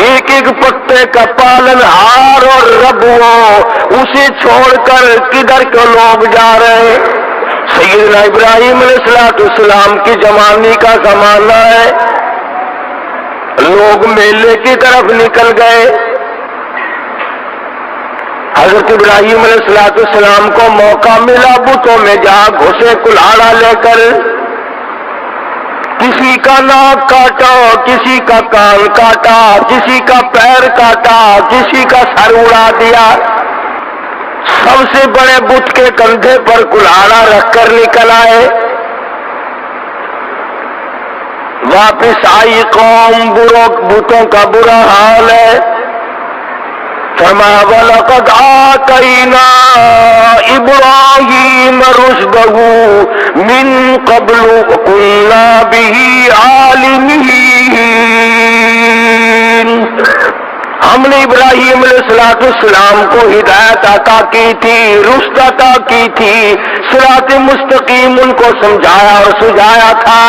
ایک ایک پتے کا پالن ہار اور رب وہ، اسے چھوڑ کر کدھر کو لوگ جا رہے ہیں. سیدنا ابراہیم علیہ السلام کی جوانی کا زمانہ ہے. لوگ میلے کی طرف نکل گئے. حضرت ابراہیم علیہ السلام کو موقع ملا بتوں میں جا گھسے کلاڑا لے کر. کسی کا ناک کاٹا، کسی کا کان کاٹا، کسی کا پیر کاٹا، کسی کا سر اڑا دیا. سب سے بڑے بت کے کندھے پر کلاڑا رکھ کر نکل آئے. واپس آئی قوم، بتوں کا برا حال ہے. فرمایا وَلَقَدْ آتَيْنَا إِبْرَاهِيمَ رُشْدَهُ مِنْ قَبْلُ وَكُنَّا بِهِ عَالِمِينَ. ہم نے ابراہیم علیہ السلام کو ہدایت عطا کی تھی، رشد عطا کی تھی، صراط مستقیم ان کو سمجھایا اور سجایا تھا.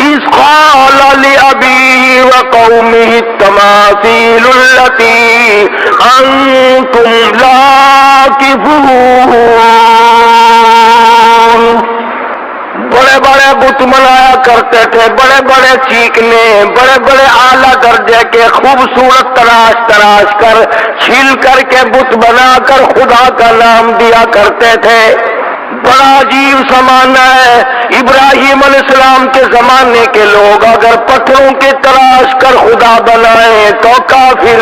اذ قال لأبيه وقومه التماثيل التي أنتم عاكفون. بڑے بڑے بت بنایا کرتے تھے، بڑے بڑے چیکنے، بڑے بڑے اعلیٰ درجے کے خوبصورت تراش کر چھیل کر کے بت بنا کر خدا کا نام دیا کرتے تھے. بڑا عجیب زمانہ ہے. ابراہیم علیہ السلام کے زمانے کے لوگ اگر پتھروں کے تراش کر خدا بنائیں تو کافر.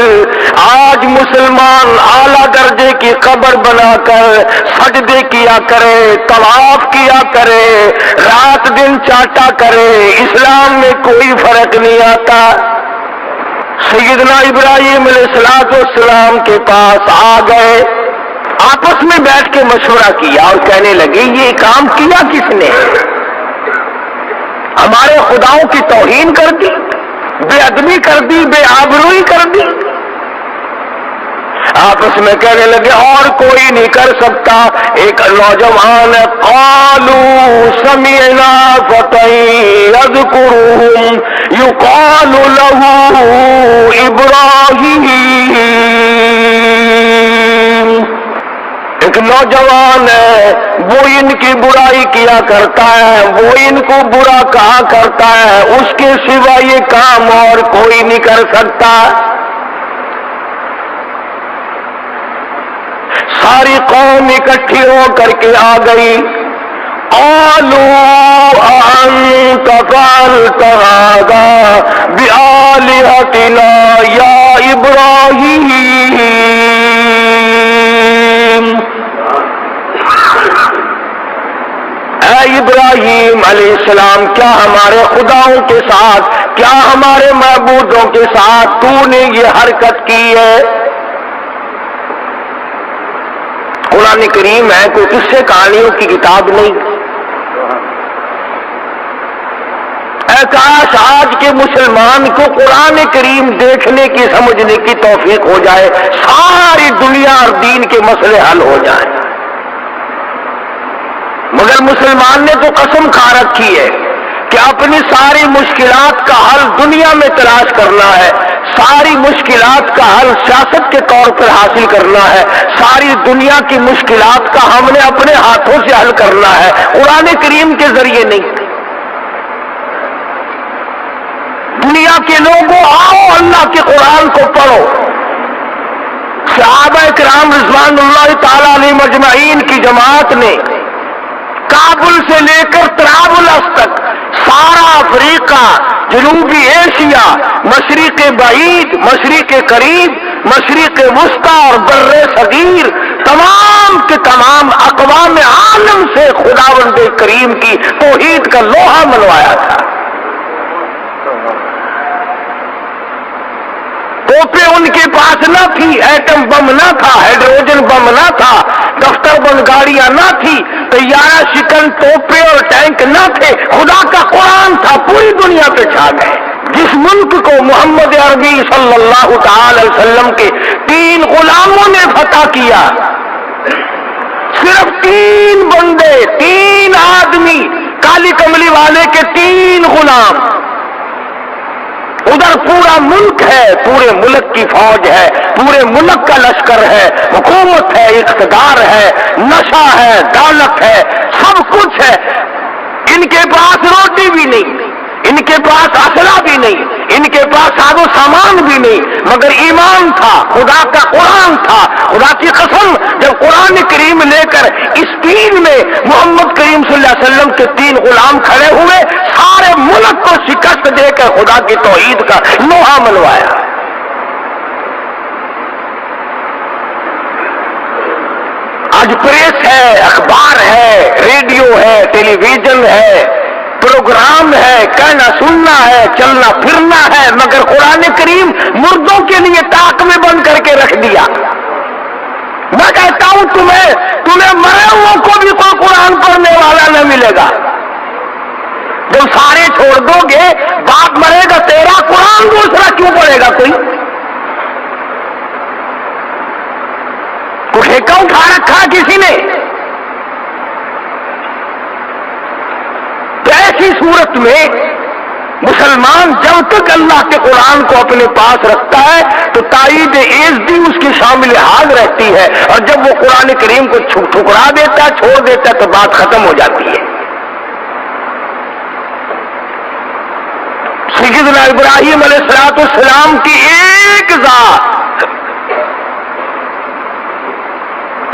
آج مسلمان اعلیٰ درجے کی قبر بنا کر سجدے کیا کرے، طواف کیا کرے، رات دن چاٹا کرے، اسلام میں کوئی فرق نہیں آتا. سیدنا ابراہیم علیہ السلام کے پاس آ گئے، آپس میں بیٹھ کے مشورہ کیا اور کہنے لگے یہ کام کیا کس نے؟ ہمارے خداؤں کی توہین کر دی، بے ادبی کر دی، بے آبروئی کر دی. آپس میں کہنے لگے اور کوئی نہیں کر سکتا. ایک نوجوان ہے، قالوا سمعنا فتى يذكرهم يقال له ابراہیم. ایک نوجوان ہے، وہ ان کی برائی کیا کرتا ہے، وہ ان کو برا کہا کرتا ہے، اس کے سوا یہ کام اور کوئی نہیں کر سکتا. ساری قوم اکٹھی ہو کر کے آ گئی. قالوا أأنت فعلت هذا بآلهتنا يا إبراهيم. اے ابراہیم علیہ السلام، کیا ہمارے خداؤں کے ساتھ، کیا ہمارے معبودوں کے ساتھ تو نے یہ حرکت کی ہے؟ قرآن کریم ہے، کوئی قصے کہانیوں کی کتاب نہیں. اے کاش آج کے مسلمان کو قرآن کریم دیکھنے کی، سمجھنے کی توفیق ہو جائے، ساری دنیا اور دین کے مسئلے حل ہو جائیں. مگر مسلمان نے تو قسم کھا رکھی ہے کہ اپنی ساری مشکلات کا حل دنیا میں تلاش کرنا ہے، ساری مشکلات کا حل سیاست کے طور پر حاصل کرنا ہے، ساری دنیا کی مشکلات کا ہم نے اپنے ہاتھوں سے حل کرنا ہے، قرآن کریم کے ذریعے نہیں. دنیا کے لوگوں آؤ اللہ کے قرآن کو پڑھو. صحابہ کرام رضوان اللہ تعالی علیہ مجمعین کی جماعت نے کابل سے لے کر طرابلس تک سارا افریقہ، جنوبی ایشیا، مشرق بعید، مشرق قریب، مشرق وسطی اور بر صغیر، تمام کے تمام اقوام عالم سے خداوند کریم کی توحید کا لوہا منوایا تھا. توپیں ان کے پاس نہ تھی، ایٹم بم نہ تھا، ہائیڈروجن بم نہ تھا، دفتر بند گاڑیاں نہ تھی، طیارہ شکن توپیں اور ٹینک نہ تھے، خدا کا قرآن تھا، پوری دنیا پہ چھا گئے. جس ملک کو محمد عربی صلی اللہ تعالی علیہ وسلم کے 3 غلاموں نے فتح کیا، صرف 3 بندے، 3 آدمی، کالی کملی والے کے 3 غلام. ادھر پورا ملک ہے، پورے ملک کی فوج ہے، پورے ملک کا لشکر ہے، حکومت ہے، اقتدار ہے، نشہ ہے، دولت ہے، سب کچھ ہے. ان کے پاس روٹی بھی نہیں، ان کے پاس اسلحہ بھی نہیں، ان کے پاس ساز و سامان بھی نہیں، مگر ایمان تھا، خدا کا قرآن تھا. خدا کی قسم، جب قرآن کریم لے کر اسپین میں محمد کریم صلی اللہ علیہ وسلم کے 3 غلام کھڑے ہوئے، سارے ملک کو شکست دے کر خدا کی توحید کا لوہا منوایا. آج پریس ہے، اخبار ہے، ریڈیو ہے، ٹیلی ویژن ہے، پروگرام ہے، کہنا سننا ہے، چلنا پھرنا ہے، مگر قرآن کریم مردوں کے لیے تاک میں بند کر کے رکھ دیا. میں کہتا ہوں تمہیں مرے ہوئوں کو بھی کوئی قرآن پڑھنے والا نہ ملے گا. جب سارے چھوڑ دو گے، باپ مرے گا تیرا، قرآن دوسرا کیوں پڑھے گا کوئی؟ ٹھیکہ اٹھا رکھا کسی نے. تو ایسی صورت میں مسلمان جب تک اللہ کے قرآن کو اپنے پاس رکھتا ہے تو تائید عزتی اس کی شامل حال رہتی ہے، اور جب وہ قرآن کریم کو ٹھکرا دیتا ہے، چھوڑ دیتا ہے، تو بات ختم ہو جاتی ہے۔ سیدنا ابراہیم علیہ السلام کی ایک ذات،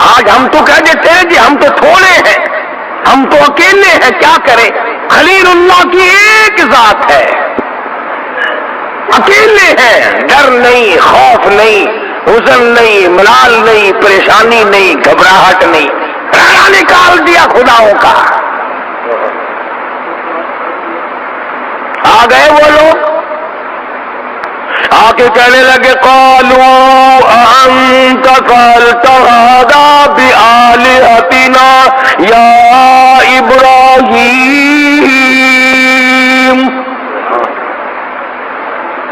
آج ہم تو کہہ دیتے ہیں کہ ہم تو تھوڑے ہیں، ہم تو اکیلے ہیں، کیا کریں؟ خلیل اللہ کی ایک ذات ہے، اکیلے ہیں، ڈر نہیں، خوف نہیں، حزن نہیں، ملال نہیں، پریشانی نہیں، گھبراہٹ نہیں، پہلا نکال دیا خداؤں کا۔ آ گئے وہ لوگ، آ کے کہنے لگے قالوا أأنت فعلت هذا بآلهتنا یا ابراہیم،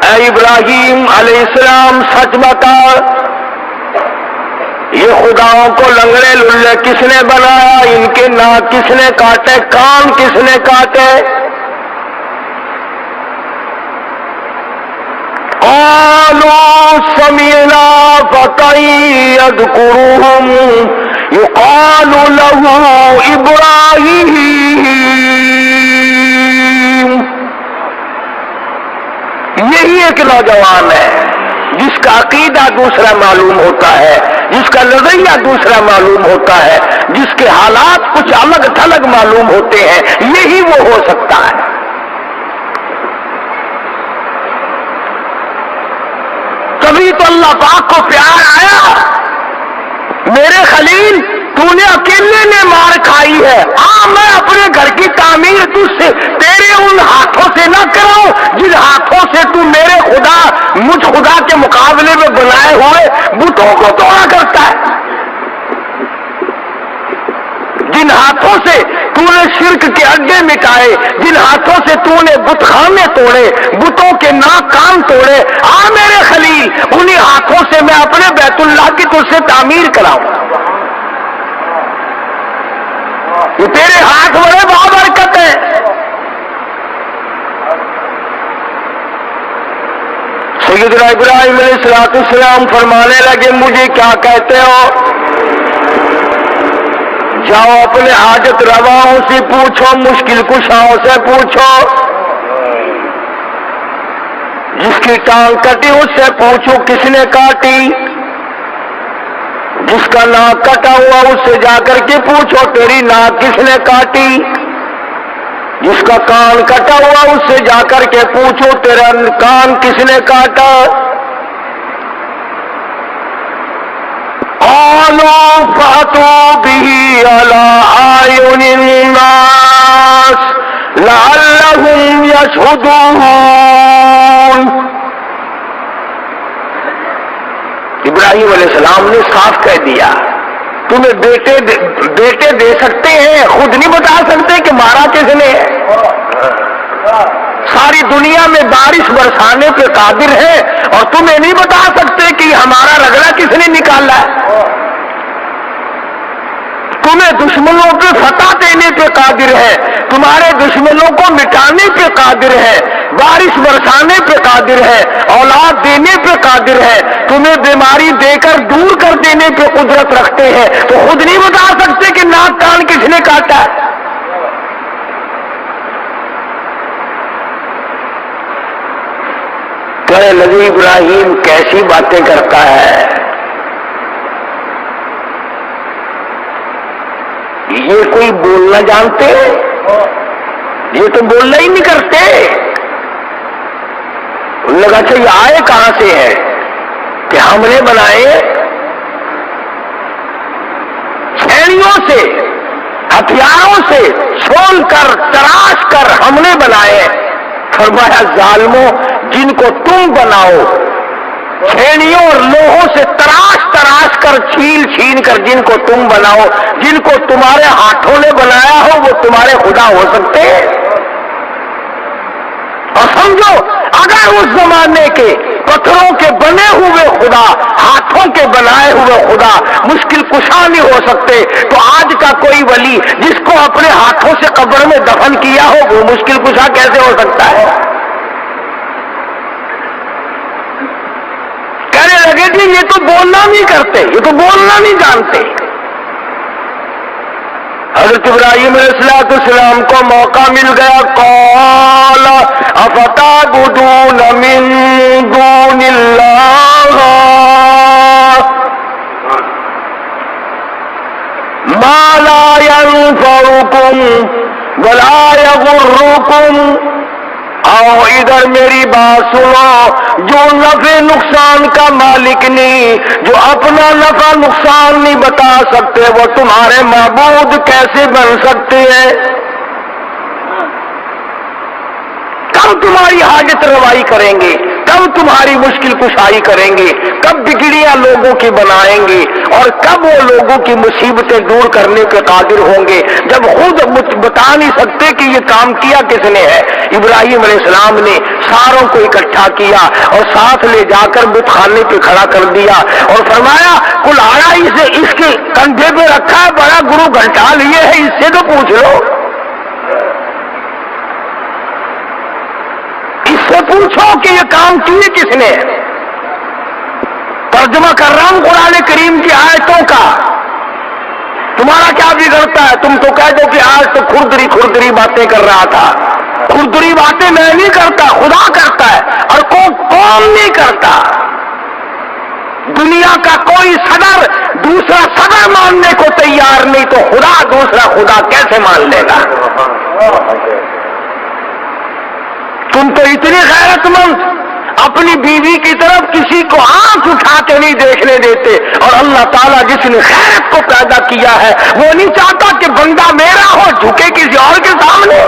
اے ابراہیم علیہ السلام سچ بتا، یہ خداؤں کو لنگڑے للے کس نے بنایا؟ ان کے ناک کس نے کاٹے؟ کان کس نے کاٹے؟ قالوا سمعنا فتى يذكرهم يقال له ابراہیم، یہی ایک نوجوان ہے جس کا عقیدہ دوسرا معلوم ہوتا ہے، جس کا نظریہ دوسرا معلوم ہوتا ہے، جس کے حالات کچھ الگ تھلگ معلوم ہوتے ہیں، یہی وہ ہو سکتا ہے۔ تبھی تو اللہ پاک کو پیار آیا، میرے خلیل تو نے اکیلے نے مار کھائی ہے، میں اپنے گھر کی تعمیر تجھ سے تیرے ان ہاتھوں سے نہ کراؤں جن ہاتھوں سے تو میرے خدا، مجھ خدا کے مقابلے میں بنائے ہوئے بتوں کو توڑا کرتا ہے، جن ہاتھوں سے تو نے شرک کے اڈے مٹائے، جن ہاتھوں سے تو نے بت خانے توڑے، بتوں کے ناک کان توڑے، میرے خلیل انہی ہاتھوں سے میں اپنے بیت اللہ کی تجھ سے تعمیر کراؤں۔ یہ تیرے ہاتھ بڑے بابرکت ہیں۔ سیدنا ابراہیم علیہ السلام فرمانے لگے مجھے کیا کہتے ہو؟ جاؤ اپنے حاجت رواؤں سے پوچھو، مشکل کشاؤں سے پوچھو، جس کی ٹانگ کٹی اس سے پوچھو کس نے کاٹی، جس کا ناک کٹا ہوا اس سے جا کر کے پوچھو تیری ناک کس نے کاٹی، جس کا کان کٹا ہوا اس سے جا کر کے پوچھو تیرا کان کس نے کاٹا۔ قالوا فأتوا به على أعين الناس لعلهم يشهدون۔ ابراہیم علیہ السلام نے صاف کہہ دیا تمہیں بیٹے دے سکتے ہیں، خود نہیں بتا سکتے کہ مارا کس نے ہے؟ ساری دنیا میں بارش برسانے پہ قادر ہے اور تمہیں نہیں بتا سکتے کہ ہمارا رگڑا کس نے نکالا ہے؟ تمہیں دشمنوں پہ فتح دینے پہ قادر ہے، تمہارے دشمنوں کو مٹانے پہ قادر ہے، بارش برسانے پہ قادر ہے، اولاد دینے پہ قادر ہے، تمہیں بیماری دے کر دور کر دینے پہ قدرت رکھتے ہیں، تو خود نہیں بتا سکتے کہ ناک کان کس نے کاٹا ہے؟ کہنے لگے ابراہیم کیسی باتیں کرتا ہے، یہ کوئی بولنا جانتے، یہ تو بولنا ہی نہیں کرتے۔ انہوں نے کہا اچھا یہ آئے کہاں سے ہے کہ ہم نے بنائے؟ چھیڑیوں سے، ہتھیاروں سے چھول کر تراش کر ہم نے بنائے۔ فرمایا ظالموں جن کو تم بناؤ، چھیڑیوں اور لوہوں سے تراش تراش کر چھین چھین کر جن کو تم بناؤ، جن کو تمہارے ہاتھوں نے بنایا ہو وہ تمہارے خدا ہو سکتے ہیں؟ اور سمجھو اگر اس زمانے کے پتھروں کے بنے ہوئے خدا، ہاتھوں کے بنائے ہوئے خدا مشکل کشا نہیں ہو سکتے، تو آج کا کوئی ولی جس کو اپنے ہاتھوں سے قبر میں دفن کیا ہو وہ مشکل کشا کیسے ہو سکتا ہے؟ لیکن یہ تو بولنا نہیں کرتے، یہ تو بولنا نہیں جانتے۔ حضرت ابراہیم علیہ السلام کو موقع مل گیا، قال افتعبدون من دون اللہ ما لا ينفعكم ولا يضركم۔ آؤ ادھر میری بات سنو، جو نفع نقصان کا مالک نہیں، جو اپنا نفع نقصان نہیں بتا سکتے، وہ تمہارے معبود کیسے بن سکتے ہیں؟ کب تمہاری حاجت روائی کریں گے؟ کب تمہاری مشکل کشائی کریں گے؟ کب بگڑیاں لوگوں کی بنائیں گے؟ اور کب وہ لوگوں کی مصیبتیں دور کرنے کے قادر ہوں گے جب خود بتا نہیں سکتے کہ یہ کام کیا کس نے ہے؟ ابراہیم علیہ السلام نے ساروں کو اکٹھا کیا اور ساتھ لے جا کر بت خانے پہ کھڑا کر دیا اور فرمایا کلاڑا اسے اس کے کندھے پہ رکھا ہے، بڑا گرو گھنٹا لیے ہے، اس سے تو پوچھ لو، اس سے پوچھو کہ یہ کام کیے کس نے؟ ترجمہ کر رہا ہوں قرآن کریم کی آیتوں کا، تمہارا کیا بگڑتا ہے؟ تم تو کہہ دو کہ آج تو کھردری باتیں کر رہا تھا۔ کھردری باتیں میں نہیں کرتا، خدا کرتا ہے، اور کون نہیں کرتا۔ دنیا کا کوئی صدر دوسرا صدر ماننے کو تیار نہیں تو خدا دوسرا خدا کیسے مان لے گا؟ تم تو اتنے غیرت مند اپنی بیوی کی طرف کسی کو آنکھ اٹھا کے نہیں دیکھنے دیتے، اور اللہ تعالیٰ جس نے غیرت کو پیدا کیا ہے وہ نہیں چاہتا کہ بندہ میرا ہو جھکے کسی اور کے سامنے۔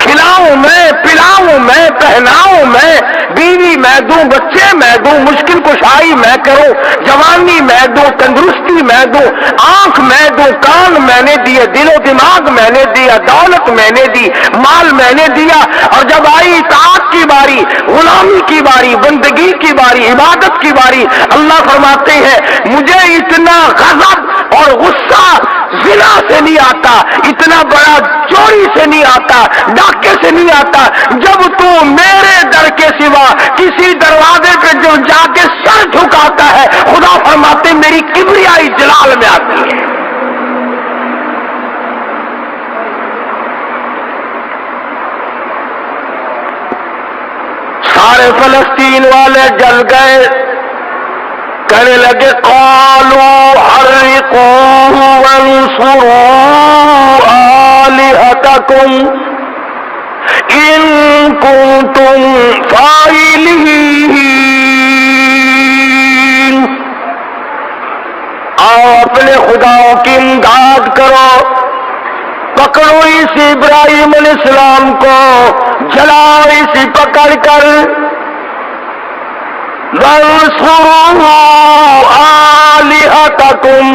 کھلاؤں میں، پلاؤں میں، پہناؤں میں، بیوی میں دوں، بچے میں دوں، مشکل کشائی میں کروں، جوانی میں دوں، تندرستی میں دوں، آنکھ میں دوں، کان میں نے دیے، دل و دماغ میں نے دیا، دولت میں نے دی، مال میں نے دیا، اور جب آئی اطاعت کی باری، غلامی کی باری، بندگی کی باری، عبادت کی باری، اللہ فرماتے ہیں مجھے اتنا غضب اور غصہ زنا سے نہیں آتا، اتنا بڑا چوری سے نہیں آتا، ڈاکے سے نہیں آتا، جب تو میرے در کے سوا کسی دروازے پہ جو جا کے سر جھکاتا ہے، خدا فرماتے میری کبریائی جلال میں آتی ہے۔ سارے فلسطین والے جل گئے، کہنے لگے قالوا حرقوه وانصروا آلهتكم ان کنتم فاعلین۔ آؤ اپنے خداؤں کی امداد کرو، پکڑو اس ابراہیم علیہ السلام کو، جلاؤ اسے پکڑ کر، وَانصُرُوا آلِهَتَكُمْ،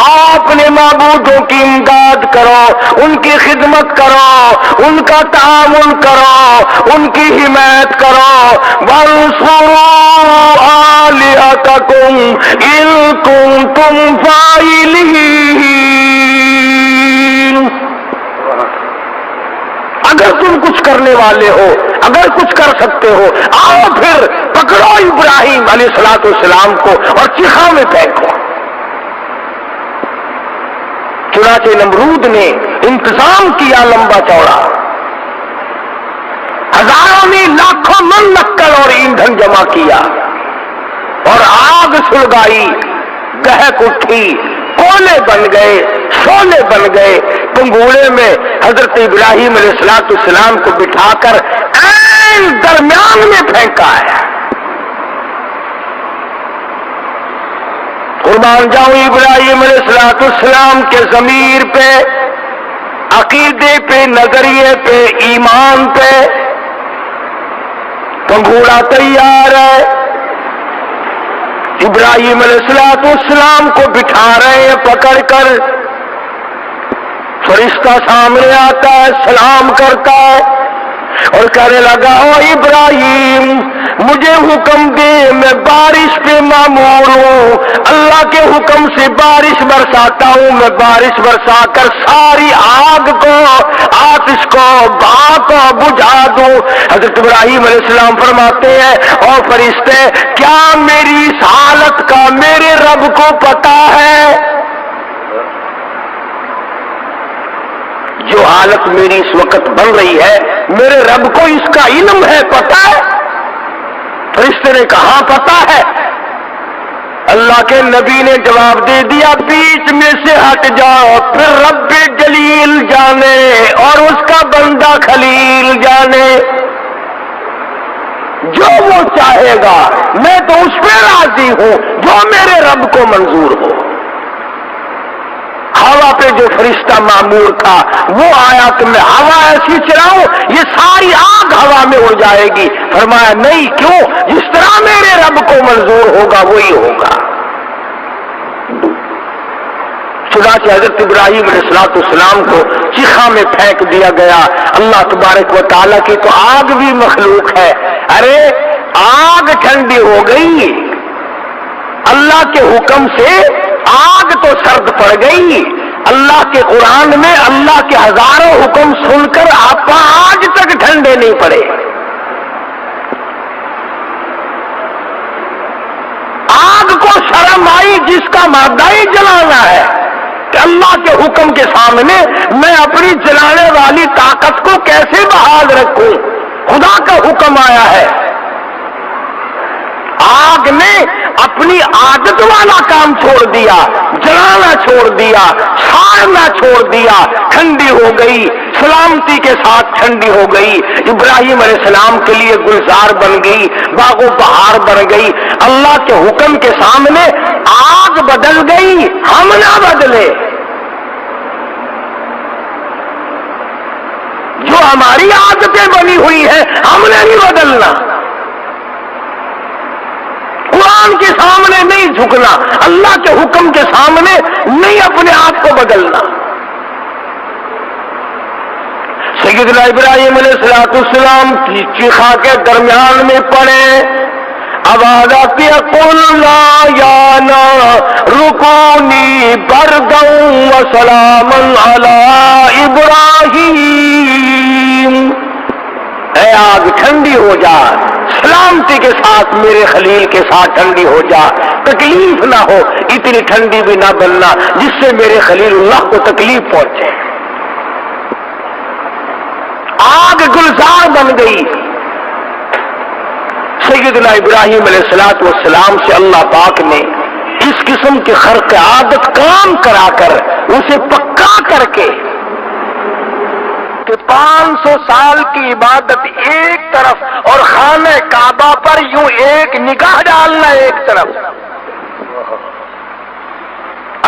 اپنے معبودوں کی امداد کرو، ان کی خدمت کرو، ان کا تعاون کرو، ان کی حمایت کرو۔ وَانصُرُوا آلِهَتَكُمْ إِن كُنتُمْ فَاعِلِينَ، اگر تم کچھ کرنے والے ہو، اگر کچھ کر سکتے ہو، آؤ پھر پکڑو ابراہیم علیہ السلام کو اور چیخا میں پھینکو۔ چنانچہ نمرود نے انتظام کیا لمبا چوڑا، ہزاروں نے لاکھوں من لکڑ اور ایندھن جمع کیا اور آگ سلگائی، دہک اٹھی، کولے بن گئے، شولے بن گئے۔ پنگوڑے میں حضرت ابراہیم علیہ السلام کو بٹھا کر عین درمیان میں پھینکا ہے۔ قربان جاؤں ابراہیم علیہ السلام کے ضمیر پہ، عقیدے پہ، نظریے پہ، ایمان پہ پنگوڑا تیار ہے۔ ابراہیم علیہ السلام کو بٹھا رہے ہیں پکڑ کر، فرشتہ سامنے آتا ہے، سلام کرتا ہے اور کہنے لگا او ابراہیم مجھے حکم دے میں بارش پہ مامور ہوں، اللہ کے حکم سے بارش برساتا ہوں، میں بارش برسا کر ساری آگ کو، آتش کو، بھاپ کو بجھا دوں۔ حضرت ابراہیم علیہ السلام فرماتے ہیں اور فرشتے کیا میری اس حالت کا میرے رب کو پتا ہے؟ جو حالت میری اس وقت بن رہی ہے میرے رب کو اس کا علم ہے، پتا ہے؟ فرشتے نے کہا پتا ہے۔ اللہ کے نبی نے جواب دے دیا بیچ میں سے ہٹ جاؤ، پھر رب جلیل جانے اور اس کا بندہ خلیل جانے، جو وہ چاہے گا میں تو اس پہ راضی ہوں جو میرے رب کو منظور ہو۔ ہوا پہ جو فرشتہ معمور تھا وہ آیا کہ میں ہوا ایسی چلاؤں یہ ساری آگ ہوا میں اڑ جائے گی، فرمایا نہیں، کیوں؟ جس طرح میرے رب کو منظور ہوگا وہی ہوگا۔ چنانچہ حضرت ابراہیم علیہ السلام کو چیخا میں پھینک دیا گیا۔ اللہ تبارک و تعالیٰ کی تو آگ بھی مخلوق ہے، ارے آگ ٹھنڈی ہو گئی، اللہ کے حکم سے آگ تو سرد پڑ گئی۔ اللہ کے قرآن میں اللہ کے ہزاروں حکم سن کر آپ آج تک ٹھنڈے نہیں پڑے۔ آگ کو شرم آئی جس کا مادہ ہی جلانا ہے کہ اللہ کے حکم کے سامنے میں اپنی جلانے والی طاقت کو کیسے بحال رکھوں؟ خدا کا حکم آیا ہے۔ آگ نے اپنی عادت والا کام چھوڑ دیا، جلانا چھوڑ دیا، ساڑنا چھوڑ دیا، ٹھنڈی ہو گئی، سلامتی کے ساتھ ٹھنڈی ہو گئی، ابراہیم علیہ السلام کے لیے گلزار بن گئی، باغ و بہار بن گئی۔ اللہ کے حکم کے سامنے آگ بدل گئی، ہم نہ بدلے۔ جو ہماری عادتیں بنی ہوئی ہیں ہم نے نہیں بدلنا، قرآن کے سامنے نہیں جھکنا، اللہ کے حکم کے سامنے نہیں اپنے آپ کو بدلنا۔ سیدنا ابراہیم علیہ السلام کی چیخا کے درمیان میں پڑے، آواز آتی ہے قل لا یا رکونی بردًا وسلاما علی ابراہیم، اے آگ ٹھنڈی ہو جا، سلامتی کے ساتھ میرے خلیل کے ساتھ ٹھنڈی ہو جا، تکلیف نہ ہو، اتنی ٹھنڈی بھی نہ بننا جس سے میرے خلیل اللہ کو تکلیف پہنچے۔ آگ گلزار بن گئی۔ سیدنا ابراہیم علیہ السلام سے اللہ پاک نے اس قسم کے خرق عادت کام کرا کر اسے پکا کر کے کہ 500 سال کی عبادت ایک طرف اور خانہ کعبہ پر یوں ایک نگاہ ڈالنا ایک طرف۔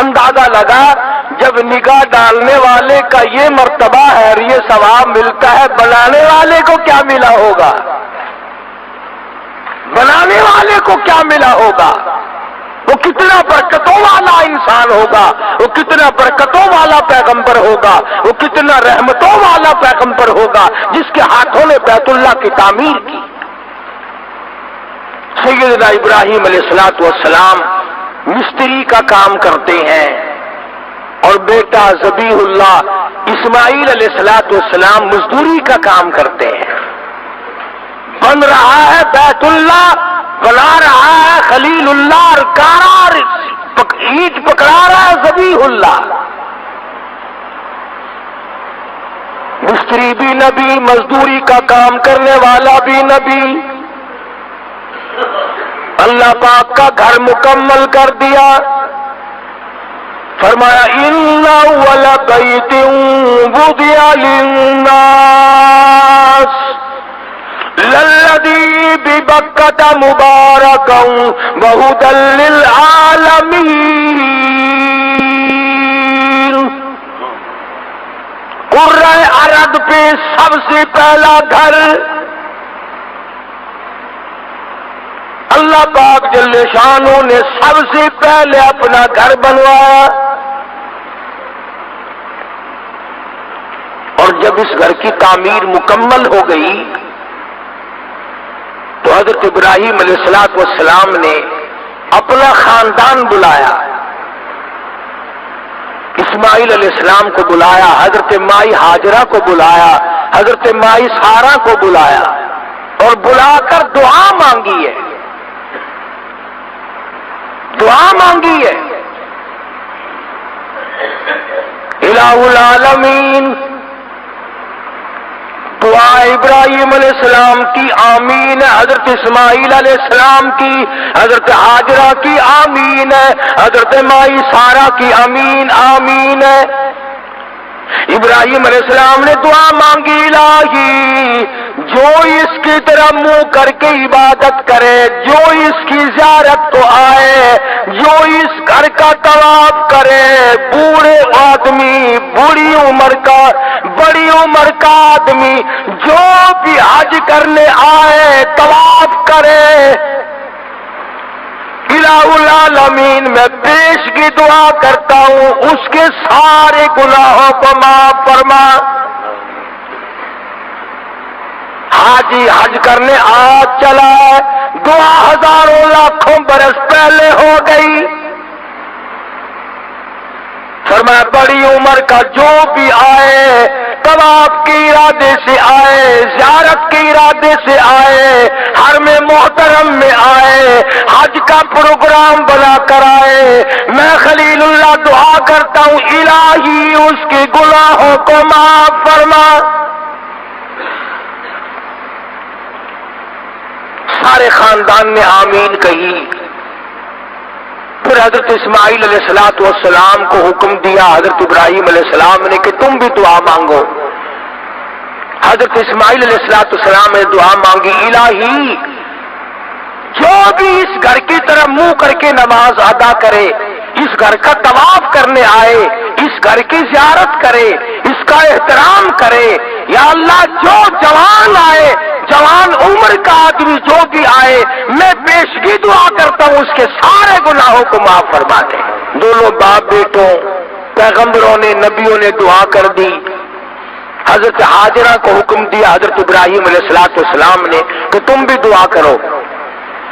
اندازہ لگا جب نگاہ ڈالنے والے کا یہ مرتبہ ہے اور یہ ثواب ملتا ہے، بنانے والے کو کیا ملا ہوگا؟ بنانے والے کو کیا ملا ہوگا؟ وہ کتنا برکتوں والا انسان ہوگا، وہ کتنا برکتوں والا پیغمبر ہوگا، وہ کتنا رحمتوں والا پیغمبر ہوگا جس کے ہاتھوں نے بیت اللہ کی تعمیر کی۔ سیدنا ابراہیم علیہ السلام مستری کا کام کرتے ہیں اور بیٹا ذبیح اللہ اسماعیل علیہ السلام مزدوری کا کام کرتے ہیں۔ بن رہا ہے بیت اللہ، بنا رہا ہے خلیل اللہ، اور کارار اینٹ پکڑا رہا ہے ذبیح اللہ۔ مستری بھی نبی، مزدوری کا کام کرنے والا بھی نبی۔ اللہ پاک کا گھر مکمل کر دیا، فرمایا ان اول بیت وضع للناس للذی ببکۃ مبارکا وہدی للعالمین۔ قرۂ ارض پہ سب سے پہلا گھر اللہ پاک جل شانہ نے سب سے پہلے اپنا گھر بنوایا، اور جب اس گھر کی تعمیر مکمل ہو گئی تو حضرت ابراہیم علیہ السلام نے اپنا خاندان بلایا، اسماعیل علیہ السلام کو بلایا، حضرت مائی ہاجرہ کو بلایا، حضرت مائی سارہ کو بلایا اور بلا کر دعا مانگی ہے، دعا مانگی ہے۔ الہ العالمین، دعا ابراہیم علیہ السلام کی آمین ہے، حضرت اسماعیل علیہ السلام کی، حضرت ہاجرہ کی آمین ہے، حضرت مائی سارہ کی آمین آمین ہے۔ ابراہیم علیہ السلام نے دعا مانگی، الہی جو اس کی طرح منہ کر کے عبادت کرے، جو اس کی زیارت کو آئے، جو اس گھر کا طواف کرے، بوڑھے آدمی، بوڑھی عمر کا، بڑی عمر کا آدمی، جو بھی حج کرنے آئے، طواف کرے، الہ العالمین میں پیشگی دعا کرتا ہوں اس کے سارے گناہوں کو معاف فرما۔ حاجی حج کرنے آج چلا ہے، دعا ہزاروں لاکھوں برس پہلے ہو گئی، فرمایا بڑی عمر کا جو بھی آئے، طواف کے ارادے سے آئے، زیارت کے ارادے سے آئے، حرم محترم میں آئے، حج کا پروگرام بنا کر آئے، میں خلیل اللہ دعا کرتا ہوں الہی اس کے گناہوں کو معاف فرما۔ سارے خاندان نے آمین کہی۔ پھر حضرت اسماعیل علیہ السلام کو حکم دیا حضرت ابراہیم علیہ السلام نے کہ تم بھی دعا مانگو۔ حضرت اسماعیل علیہ السلام نے دعا مانگی، الہی جو بھی اس گھر کی طرف منہ کر کے نماز ادا کرے، اس گھر کا طواف کرنے آئے، اس گھر کی زیارت کرے، اس کا احترام کرے، یا اللہ جو جوان آئے، جوان عمر کا آدمی جو بھی آئے، میں پیشگی دعا کرتا ہوں اس کے سارے گناہوں کو معاف فرما دے۔ دونوں باپ بیٹوں، پیغمبروں نے، نبیوں نے دعا کر دی۔ حضرت ہاجرہ کو حکم دیا حضرت ابراہیم علیہ السلام نے کہ تم بھی دعا کرو۔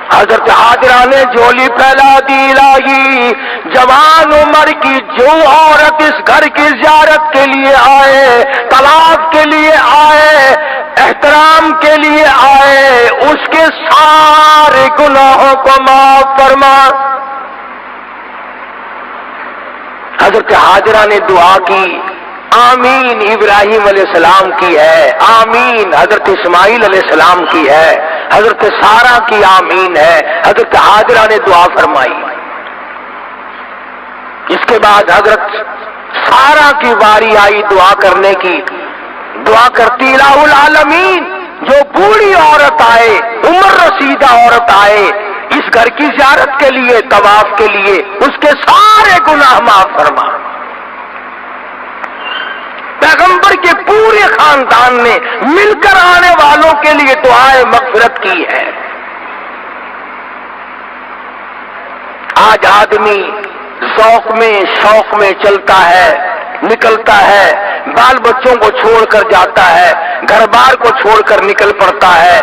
حضرت ہاجرہ نے جھولی پھیلا دی، الہی جوان عمر کی جو عورت اس گھر کی زیارت کے لیے آئے، طواف کے لیے آئے، احترام کے لیے آئے، اس کے سارے گناہوں کو معاف فرما۔ حضرت ہاجرہ نے دعا کی، آمین ابراہیم علیہ السلام کی ہے، آمین حضرت اسماعیل علیہ السلام کی ہے، حضرت سارہ کی آمین ہے، حضرت ہاجرہ نے دعا فرمائی۔ اس کے بعد حضرت سارہ کی باری آئی دعا کرنے کی، دعا کرتی الہ العالمین جو بوڑھی عورت آئے، عمر رسیدہ عورت آئے اس گھر کی زیارت کے لیے، طواف کے لیے، اس کے سارے گناہ معاف فرما۔ پیغمبر کے پورے خاندان نے مل کر آنے والوں کے لیے دعائے مغفرت کی ہے۔ آج آدمی ذوق میں شوق میں چلتا ہے، نکلتا ہے، بال بچوں کو چھوڑ کر جاتا ہے، گھر بار کو چھوڑ کر نکل پڑتا ہے،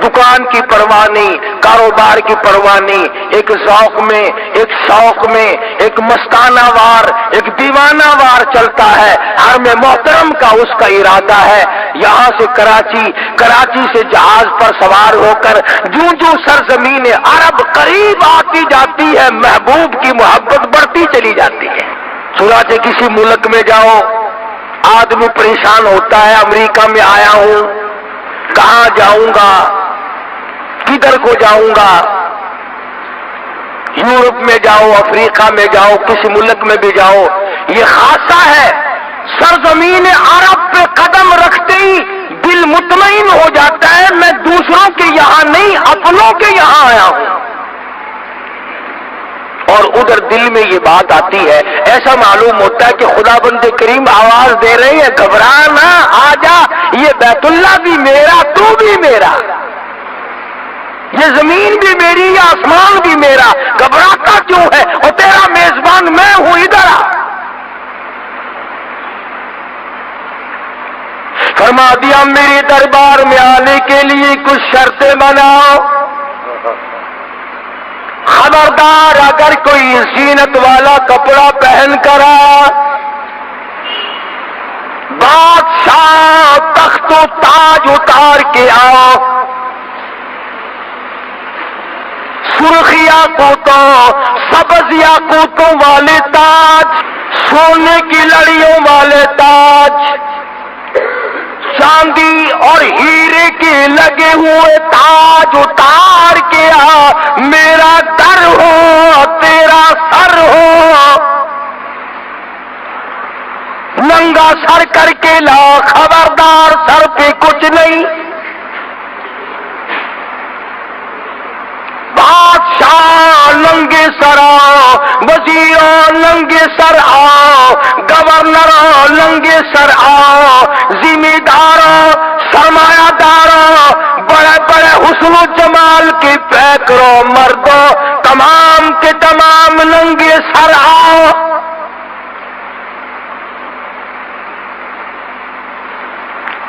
دکان کی پرواہ نہیں، کاروبار کی پرواہ نہیں، ایک ذوق میں، ایک شوق میں، ایک مستانہ وار، ایک دیوانہ وار چلتا ہے۔ حرم محترم کا اس کا ارادہ ہے، یہاں سے کراچی سے جہاز پر سوار ہو کر جو سرزمین عرب قریب آتی جاتی ہے، محبوب کی محبت بڑھتی چلی جاتی ہے۔ چنانچہ کسی ملک میں جاؤ، آدمی پریشان ہوتا ہے، امریکہ میں آیا ہوں، کہاں جاؤں گا، کدھر کو جاؤں گا، یورپ میں جاؤ، افریقہ میں جاؤ، کسی ملک میں بھی جاؤ، یہ خاصہ ہے، سرزمین عرب پہ قدم رکھتے ہی دل مطمئن ہو جاتا ہے، میں دوسروں کے یہاں نہیں، اپنوں کے یہاں آیا ہوں۔ اور ادھر دل میں یہ بات آتی ہے، ایسا معلوم ہوتا ہے کہ خدا بند کریم آواز دے رہے ہیں، گھبرا نہ، آ جا، یہ بیت اللہ بھی میرا، تو بھی میرا، یہ زمین بھی میری، یہ آسمان بھی میرا، گھبراتا کیوں ہے، اور تیرا میزبان میں ہوں، ادھر آ۔ فرما دیا میرے دربار میں آنے کے لیے کچھ شرطیں بناؤ۔ خبردار اگر کوئی زینت والا کپڑا پہن کر آیا، بادشاہ تخت و تاج اتار کے آؤ، سرخ یاقوتوں سبز یاقوتوں والے تاج، سونے کی لڑیوں والے تاج، چاندی اور ہیرے کے لگے ہوئے تاج اتار کے آ، میرا در ہو تیرا سر ہو، ننگا سر کر کے لا، خبردار سر پہ کچھ نہیں۔ بادشاہ ننگے سر آؤ، وزیروں ننگے سر آؤ، گورنروں ننگے سر آؤ، ذمہ داروں سرمایہ داروں بڑے بڑے حسن و جمال کے پیکروں مردوں تمام کے تمام ننگے سر آؤ۔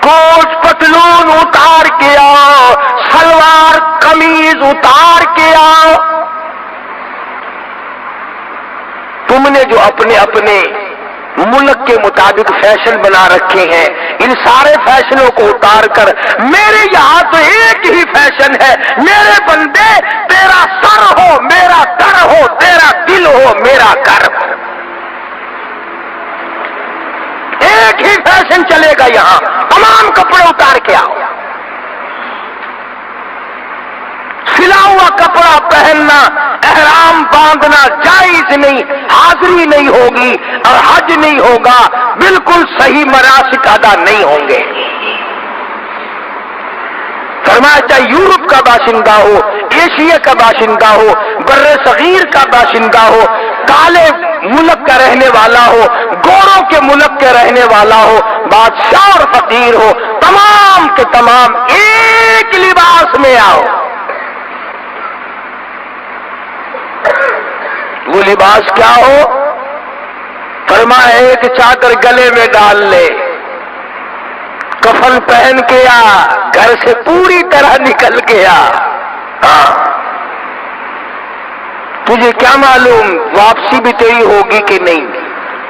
کوٹ پتلون اتار کے آؤ، سلوار قمیض اتار کے آؤ۔ تم نے جو اپنے اپنے ملک کے مطابق فیشن بنا رکھے ہیں، ان سارے فیشنوں کو اتار کر میرے یہاں تو ایک ہی فیشن ہے، میرے بندے تیرا سر ہو میرا در ہو، تیرا دل ہو میرا گھر ہو، ایک ہی فیشن چلے گا یہاں، تمام کپڑے اتار کے آؤ۔ سلا ہوا کپڑا پہننا، احرام باندھنا جائز نہیں، حاضری نہیں ہوگی اور حج نہیں ہوگا، بالکل صحیح مناسک ادا نہیں ہوں گے۔ فرمایا چاہے یورپ کا باشندہ ہو، ایشیا کا باشندہ ہو، بر صغیر کا باشندہ ہو، کالے ملک کا رہنے والا ہو، گوروں کے ملک کے رہنے والا ہو، بادشاہ اور فقیر ہو، تمام کے تمام ایک لباس میں آؤ۔ وہ لباس کیا ہو؟ فرمایا ایک چادر گلے میں ڈال لے، کفن پہن کے آ، گھر سے پوری طرح نکل گیا۔ ہاں تجھے کیا معلوم واپسی بھی تیری ہوگی کہ نہیں،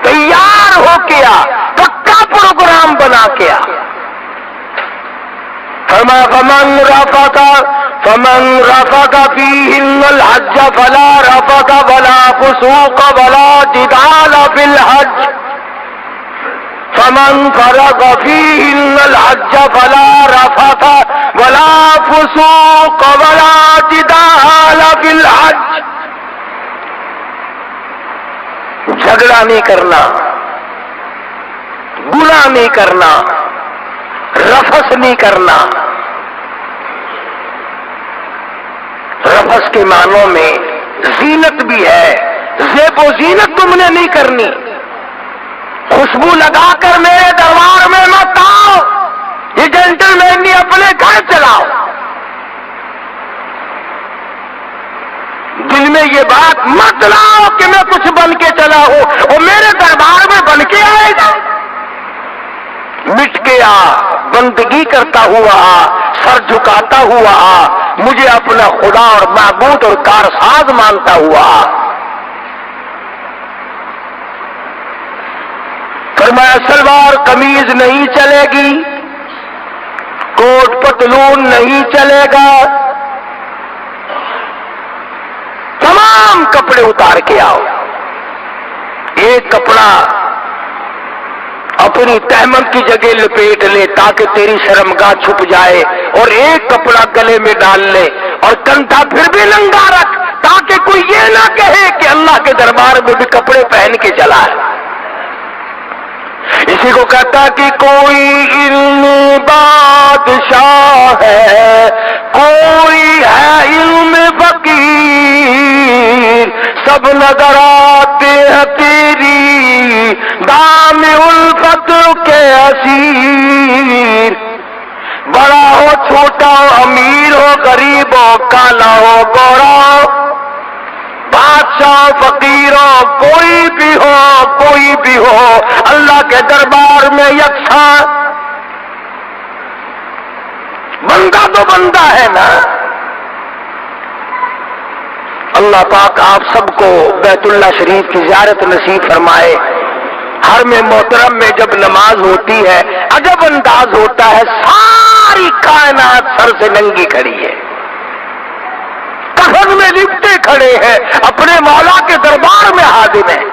تیار ہو کے آ، پکا پروگرام بنا کے آ۔ فرمایا فمن رفق فیہن الحج فلا رفق ولا فسوق ولا جدال فی الحج، فمن فرض فیہن الحج فلا رفق ولا فسوق ولا جدال فی الحج۔ جھگڑا نہیں کرنا، گناہ نہیں کرنا، رفث نہیں کرنا۔ رفث کے معنوں میں زینت بھی ہے، زیب و زینت تم نے نہیں کرنی، خوشبو لگا کر میرے دربار میں مت آؤ، یہ جنٹل مینی اپنے گھر چلاؤ۔ دل میں یہ بات مت لاؤ کہ میں کچھ بن کے چلا ہوں، اور میرے دربار میں بن کے آئے گا۔ مٹ کے آ، بندگی کرتا ہوا آ، سر جھکاتا ہوا آ، مجھے اپنا خدا اور معبود اور کارساز مانتا ہوا آ۔ فرمایا سلوار قمیض نہیں چلے گی، کوٹ پتلون نہیں چلے گا، تمام کپڑے اتار کے آؤ۔ ایک کپڑا اپنی تہمت کی جگہ لپیٹ لے تاکہ تیری شرمگاہ چھپ جائے، اور ایک کپڑا گلے میں ڈال لے اور کندھا پھر بھی ننگا رکھ تاکہ کوئی یہ نہ کہے کہ اللہ کے دربار میں بھی کپڑے پہن کے چلا ہے۔ اسی کو کہتا کہ کوئی علم بادشاہ ہے، کوئی ہے علم فقیر، سب نظر آتے ہیں تیری دام الفت کے اسیر۔ بڑا ہو چھوٹا ہو، امیر ہو غریب ہو، کالا ہو گورا ہو، بادشاہ فقیروں کوئی بھی ہو، اللہ کے دربار میں یکساں، بندہ تو بندہ ہے نا۔ اللہ پاک آپ سب کو بیت اللہ شریف کی زیارت نصیب فرمائے۔ حرم محترم میں جب نماز ہوتی ہے عجب انداز ہوتا ہے، ساری کائنات سر سے ننگی کھڑی ہے، کفن میں لپٹے کھڑے ہیں، اپنے مولا کے دربار میں حاضر ہیں،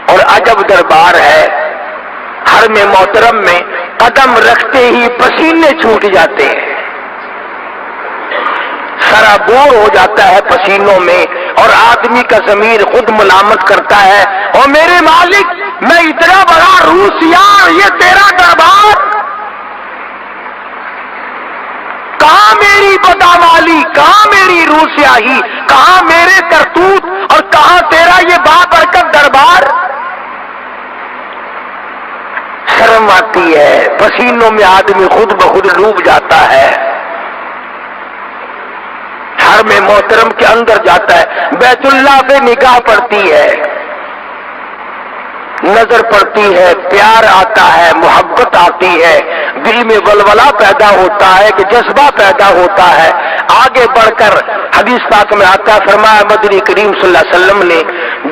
اور عجب دربار ہے۔ حرم محترم میں قدم رکھتے ہی پسینے چھوٹ جاتے ہیں، سرابور ہو جاتا ہے پسینوں میں، اور آدمی کا ضمیر خود ملامت کرتا ہے، اور میرے مالک میں اتنا بڑا روسیار، یہ تیرا دربار، کہاں میری بدامالی، کہاں میری روسیاہی، کہاں میرے کرتوت، اور کہاں تیرا یہ بابرکت دربار؟ شرم آتی ہے، پسینوں میں آدمی خود بخود ڈوب جاتا ہے، حرم محترم کے اندر جاتا ہے، بیت اللہ پہ نگاہ پڑتی ہے، نظر پڑتی ہے، پیار آتا ہے، محبت آتی ہے، دل میں ولولہ پیدا ہوتا ہے کہ جذبہ پیدا ہوتا ہے۔ آگے بڑھ کر حدیث پاک میں آتا ہے، فرمایا مدنی کریم صلی اللہ علیہ وسلم نے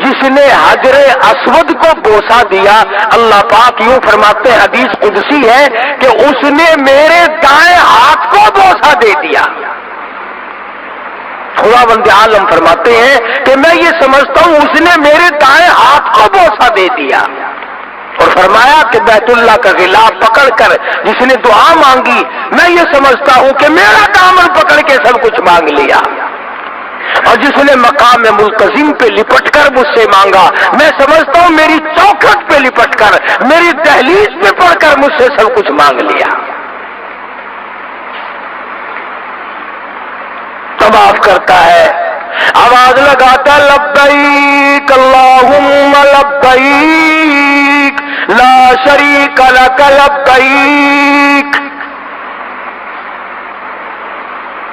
جس نے حجر اسود کو بوسہ دیا، اللہ پاک یوں فرماتے ہیں، حدیث قدسی ہے کہ اس نے میرے دائیں ہاتھ کو بوسہ دے دیا۔ خداوند عالم فرماتے ہیں کہ میں یہ سمجھتا ہوں اس نے میرے دائیں ہاتھ کو بوسہ دے دیا، اور فرمایا کہ بیت اللہ کا غلاف پکڑ کر جس نے دعا مانگی، میں یہ سمجھتا ہوں کہ میرا دامن پکڑ کے سب کچھ مانگ لیا، اور جس نے مقام ملتزم پہ لپٹ کر مجھ سے مانگا، میں سمجھتا ہوں میری چوکھٹ پہ لپٹ کر، میری دہلیز پہ پڑھ کر مجھ سے سب کچھ مانگ لیا۔ طواف کرتا ہے، آواز لگاتا لبیک اللہم لبیک لا شریک لک لبیک،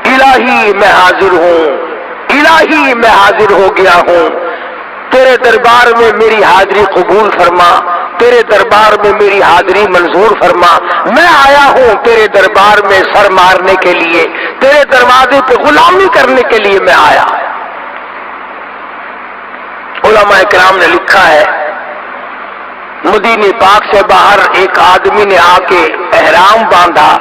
الہی میں حاضر ہوں، الہی میں حاضر ہو گیا ہوں، تیرے دربار میں میری حاضری قبول فرما، تیرے دربار میں میری حاضری منظور فرما، میں آیا ہوں تیرے دربار میں سر مارنے کے لیے، تیرے دروازے پہ غلامی کرنے کے لیے میں آیا۔ علماء کرام نے لکھا ہے، مدینے پاک سے باہر ایک آدمی نے آ کے احرام باندھا،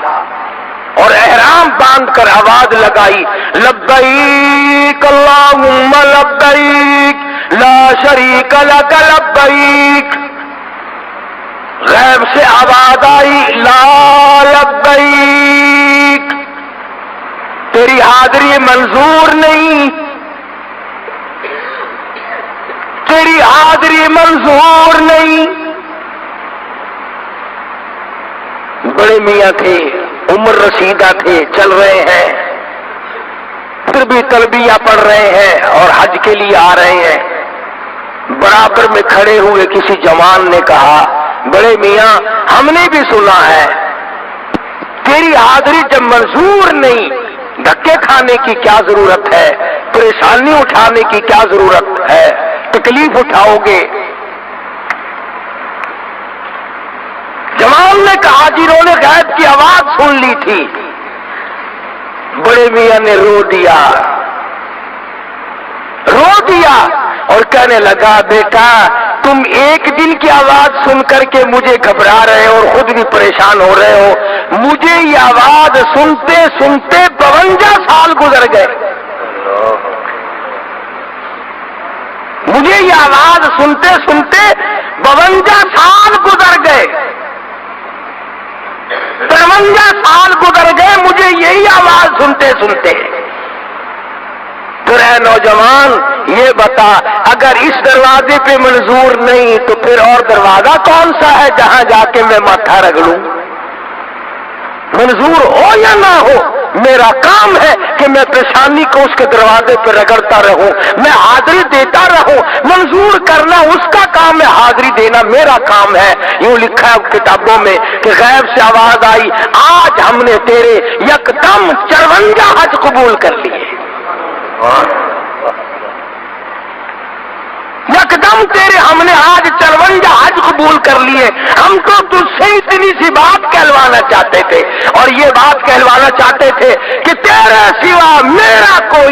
اور احرام باندھ کر آواز لگائی لبیک اللہم لبیک لا شریک لک لبیک، غیب سے آواز آئی لا لبیک، تیری حاضری منظور نہیں، تیری حاضری منظور نہیں۔ بڑے میاں تھے، عمر رسیدہ تھے، چل رہے ہیں، پھر بھی تلبیہ پڑھ رہے ہیں اور حج کے لیے آ رہے ہیں۔ برابر میں کھڑے ہوئے کسی جوان نے کہا، بڑے میاں ہم نے بھی سنا ہے تیری حاضری جب منظور نہیں، دھکے کھانے کی کیا ضرورت ہے، پریشانی اٹھانے کی کیا ضرورت ہے، تکلیف اٹھاؤ گے؟ جوان نے کہا جنہوں نے غیب کی آواز سن لی تھی۔ بڑے میاں نے رو دیا اور کہنے لگا، بیٹا تم ایک دن کی آواز سن کر کے مجھے گھبرا رہے ہو اور خود بھی پریشان ہو رہے ہو، مجھے یہ آواز سنتے سنتے 52 سال گزر گئے، مجھے یہ آواز سنتے سنتے 52 سال گزر گئے، 53 سال گزر گئے مجھے یہی آواز سنتے سنتے۔ پھر اے نوجوان یہ بتا، اگر اس دروازے پہ منظور نہیں تو پھر اور دروازہ کون سا ہے جہاں جا کے میں ماتھا رگڑوں؟ منظور ہو یا نہ ہو، میرا کام ہے کہ میں پریشانی کو اس کے دروازے پہ رگڑتا رہوں، میں حاضری دیتا رہوں۔ منظور کرنا اس کا کام ہے، حاضری دینا میرا کام ہے۔ یوں لکھا ہے کتابوں میں کہ غیب سے آواز آئی، آج ہم نے تیرے یکدم 54 حج قبول کر لیے، یکدم تیرے ہم نے آج 54 حج قبول کر لیے۔ ہم تو تجھ سے اتنی سی بات کہلوانا چاہتے تھے، اور یہ بات کہلوانا چاہتے تھے کہ تیرے سوا میرا کوئی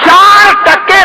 4%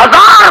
1000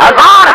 1000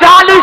40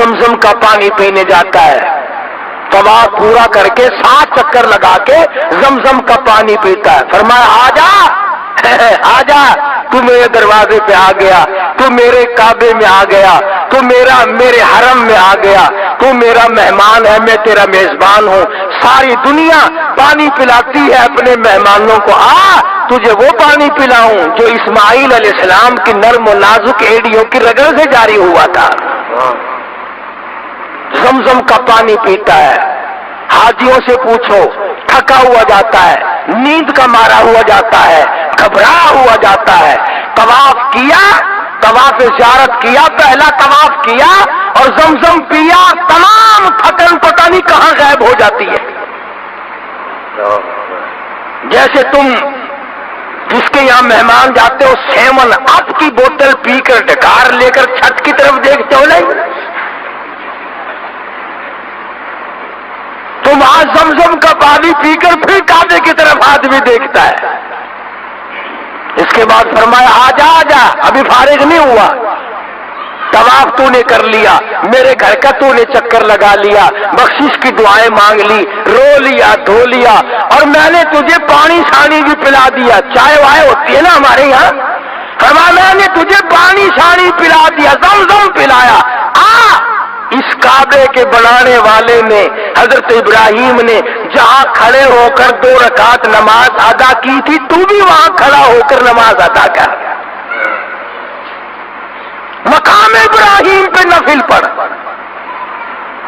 زمزم کا پانی پینے جاتا ہے، طواف پورا کر کے 7 چکر لگا کے زمزم کا پانی پیتا ہے۔ فرمایا آجا آجا، تو میرے دروازے پہ آ گیا، تو میرے کعبے میں آ گیا، تو میرے حرم میں آ گیا، تو میرا مہمان ہے، میں تیرا میزبان ہوں۔ ساری دنیا پانی پلاتی ہے اپنے مہمانوں کو، آ تجھے وہ پانی پلاؤں جو اسماعیل علیہ السلام کی نرم و نازک ایڑیوں کی رگڑ سے جاری ہوا تھا۔ زمزم کا پانی پیتا ہے۔ حاجیوں سے پوچھو، تھکا ہوا جاتا ہے، نیند کا مارا ہوا جاتا ہے، گھبرا ہوا جاتا ہے، طواف کیا، طواف زیارت کیا، پہلا طواف کیا اور زمزم پیا، تمام تھکن پتہ نہیں کہاں غائب ہو جاتی ہے۔ جیسے تم جس کے یہاں مہمان جاتے ہو، 7 اپ کی بوتل پی کر ڈکار لے کر چھت کی طرف دیکھتے ہو نہیں؟ تم آج زمزم کا پانی پی کر پھر کعبے کی طرف آدمی دیکھتا ہے۔ اس کے بعد فرمایا آجا آجا، ابھی فارغ نہیں ہوا، طواف تو نے کر لیا، میرے گھر کا تو نے چکر لگا لیا، بخشش کی دعائیں مانگ لی، رو لیا، دھو لیا، اور میں نے تجھے پانی شانی بھی پلا دیا۔ چائے وائے ہوتی ہے نا ہمارے یہاں، فرمایا میں نے تجھے پانی شانی پلا دیا، زمزم پلایا۔ اس کعبے کے بنانے والے نے، حضرت ابراہیم نے جہاں کھڑے ہو کر 2 رکعت نماز ادا کی تھی، تو بھی وہاں کھڑا ہو کر نماز ادا کر، مقام ابراہیم پہ نفل پڑھ۔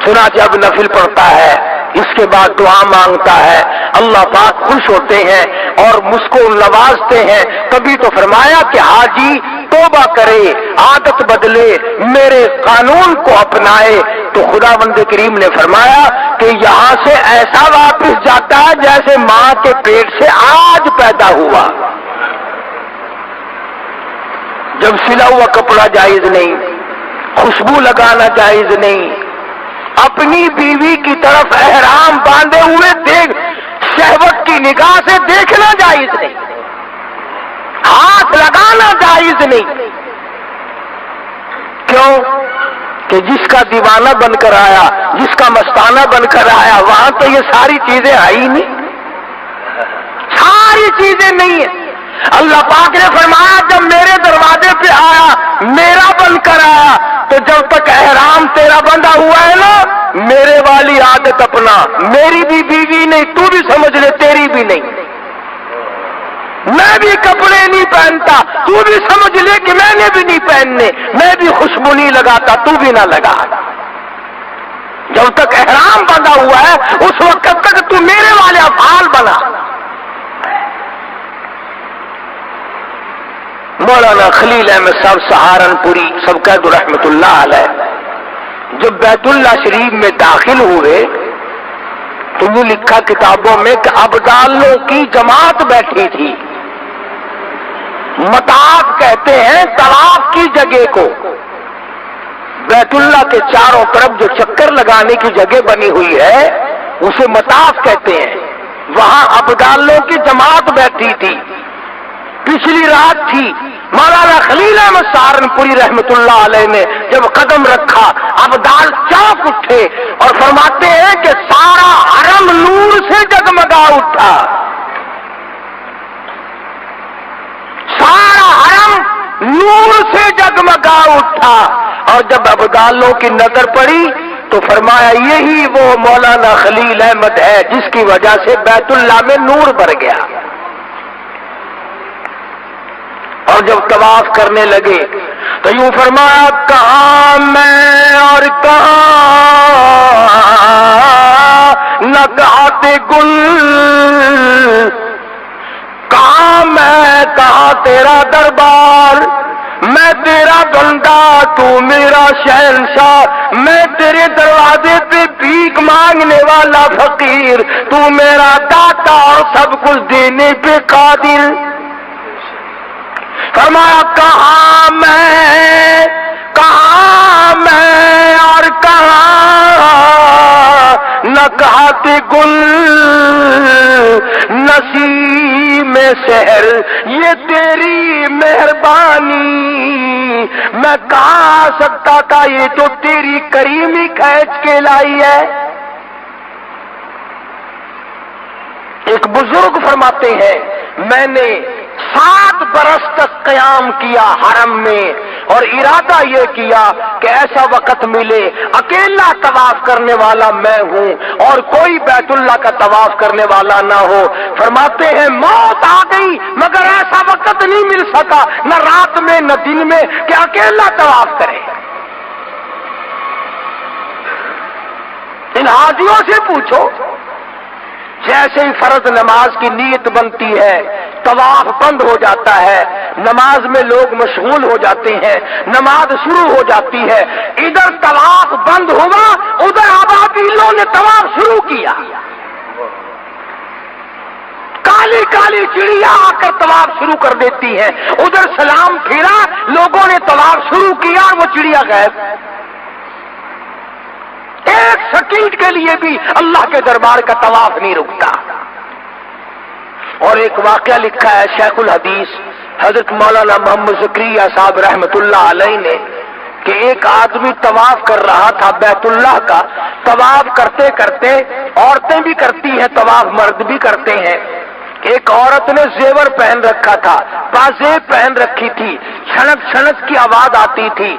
سنا جب نفل پڑھتا ہے، اس کے بعد دعا مانگتا ہے، اللہ پاک خوش ہوتے ہیں اور مجھ کو نوازتے ہیں۔ تبھی تو فرمایا کہ حاجی توبہ کرے، عادت بدلے، میرے قانون کو اپنائے، تو خداوند کریم نے فرمایا کہ یہاں سے ایسا واپس جاتا ہے جیسے ماں کے پیٹ سے آج پیدا ہوا۔ جب سلا ہوا کپڑا جائز نہیں، خوشبو لگانا جائز نہیں، اپنی بیوی کی طرف احرام باندھے ہوئے دیکھ شہوت کی نگاہ سے دیکھنا جائز نہیں، ہاتھ لگانا جائز نہیں۔ کیوں؟ کہ جس کا دیوانہ بن کر آیا، جس کا مستانہ بن کر آیا، وہاں تو یہ ساری چیزیں آئی نہیں، ساری چیزیں نہیں ہیں۔ اللہ پاک نے فرمایا جب میرے دروازے پہ آیا، میرا بن کر آیا، تو جب تک احرام تیرا بندھا ہوا ہے نا، میرے والی عادت اپنا، میری بھی بیوی نہیں، تو بھی سمجھ لے تیری بھی نہیں، میں بھی کپڑے نہیں پہنتا، تو بھی سمجھ لے کہ میں نے بھی نہیں پہننے، میں بھی خوشبو نہیں لگاتا، تو بھی نہ لگا۔ جب تک احرام بندھا ہوا ہے اس وقت تک تو میرے والے افعال بنا۔ مولانا خلیل احمد صاحب سہارنپوری سبقت رحمت اللہ علیہ جب بیت اللہ شریف میں داخل ہوئے تو یہ لکھا کتابوں میں کہ ابدالوں کی جماعت بیٹھی تھی۔ مطاف کہتے ہیں طواف کی جگہ کو، بیت اللہ کے چاروں طرف جو چکر لگانے کی جگہ بنی ہوئی ہے اسے مطاف کہتے ہیں۔ وہاں ابدالوں کی جماعت بیٹھی تھی۔ پچھلی رات تھی، مولانا خلیل احمد سہارنپوری رحمت اللہ علیہ نے جب قدم رکھا، ابدال چونک اٹھے اور فرماتے ہیں کہ سارا حرم نور سے جگمگا اٹھا، سارا حرم نور سے جگمگا اٹھا۔ اور جب ابدالوں کی نظر پڑی تو فرمایا یہی وہ مولانا خلیل احمد ہے جس کی وجہ سے بیت اللہ میں نور بھر گیا۔ اور جب طواف کرنے لگے تو یوں فرمایا کہاں میں اور کہاں نگہت گل، کہاں میں کہاں تیرا دربار، میں تیرا بندہ تو میرا شہنشاہ، میں تیرے دروازے پہ بھیک مانگنے والا فقیر، تو میرا داتا اور سب کچھ دینے پہ قادر۔ فرمایا کہاں میں اور کہاں نگہت گل، نسیم سحر یہ تیری مہربانی، میں کہاں آ سکتا تھا، یہ تو تیری کریمی کھینچ کے لائی ہے۔ ایک بزرگ فرماتے ہیں میں نے 7 برس تک قیام کیا حرم میں، اور ارادہ یہ کیا کہ ایسا وقت ملے اکیلا طواف کرنے والا میں ہوں اور کوئی بیت اللہ کا طواف کرنے والا نہ ہو۔ فرماتے ہیں موت آ گئی مگر ایسا وقت نہیں مل سکا، نہ رات میں نہ دن میں، کہ اکیلا طواف کرے۔ ان حاجیوں سے پوچھو، جیسے ہی فرض نماز کی نیت بنتی ہے طواف بند ہو جاتا ہے، نماز میں لوگ مشغول ہو جاتے ہیں، نماز شروع ہو جاتی ہے، ادھر طواف بند ہوا، ادھر ابابیلوں نے طواف شروع کیا۔ کالی کالی چڑیا آ کر طواف شروع کر دیتی ہیں، ادھر سلام پھیرا، لوگوں نے طواف شروع کیا اور وہ چڑیا غائب۔ ایک سیکنڈ کے لیے بھی اللہ کے دربار کا طواف نہیں رکتا۔ اور ایک واقعہ لکھا ہے شیخ الحدیث حضرت مولانا محمد زکریا صاحب رحمت اللہ علیہ نے کہ ایک آدمی طواف کر رہا تھا بیت اللہ کا، طواف کرتے کرتے عورتیں بھی کرتی ہیں طواف، مرد بھی کرتے ہیں، ایک عورت نے زیور پہن رکھا تھا، پازیب پہن رکھی تھی، چھنک چھنک کی آواز آتی تھی۔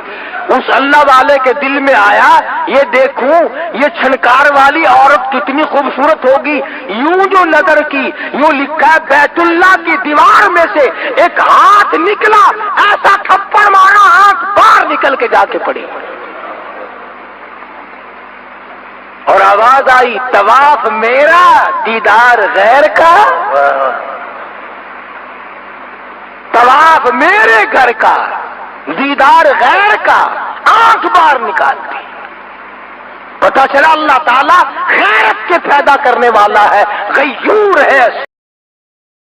اس اللہ والے کے دل میں آیا یہ دیکھوں یہ چھنکار والی عورت کتنی خوبصورت ہوگی، یوں جو نظر کی، یوں لکھا ہے بیت اللہ کی دیوار میں سے ایک ہاتھ نکلا، ایسا تھپڑ مارا ہاتھ باہر نکل کے جا کے پڑی، اور آواز آئی طواف میرا دیدار غیر کا، طواف میرے گھر کا دیدار غیر کا، آنکھ باہر نکالتی۔ پتہ چلا اللہ تعالیٰ غیرت کے پیدا کرنے والا ہے، غیور ہے۔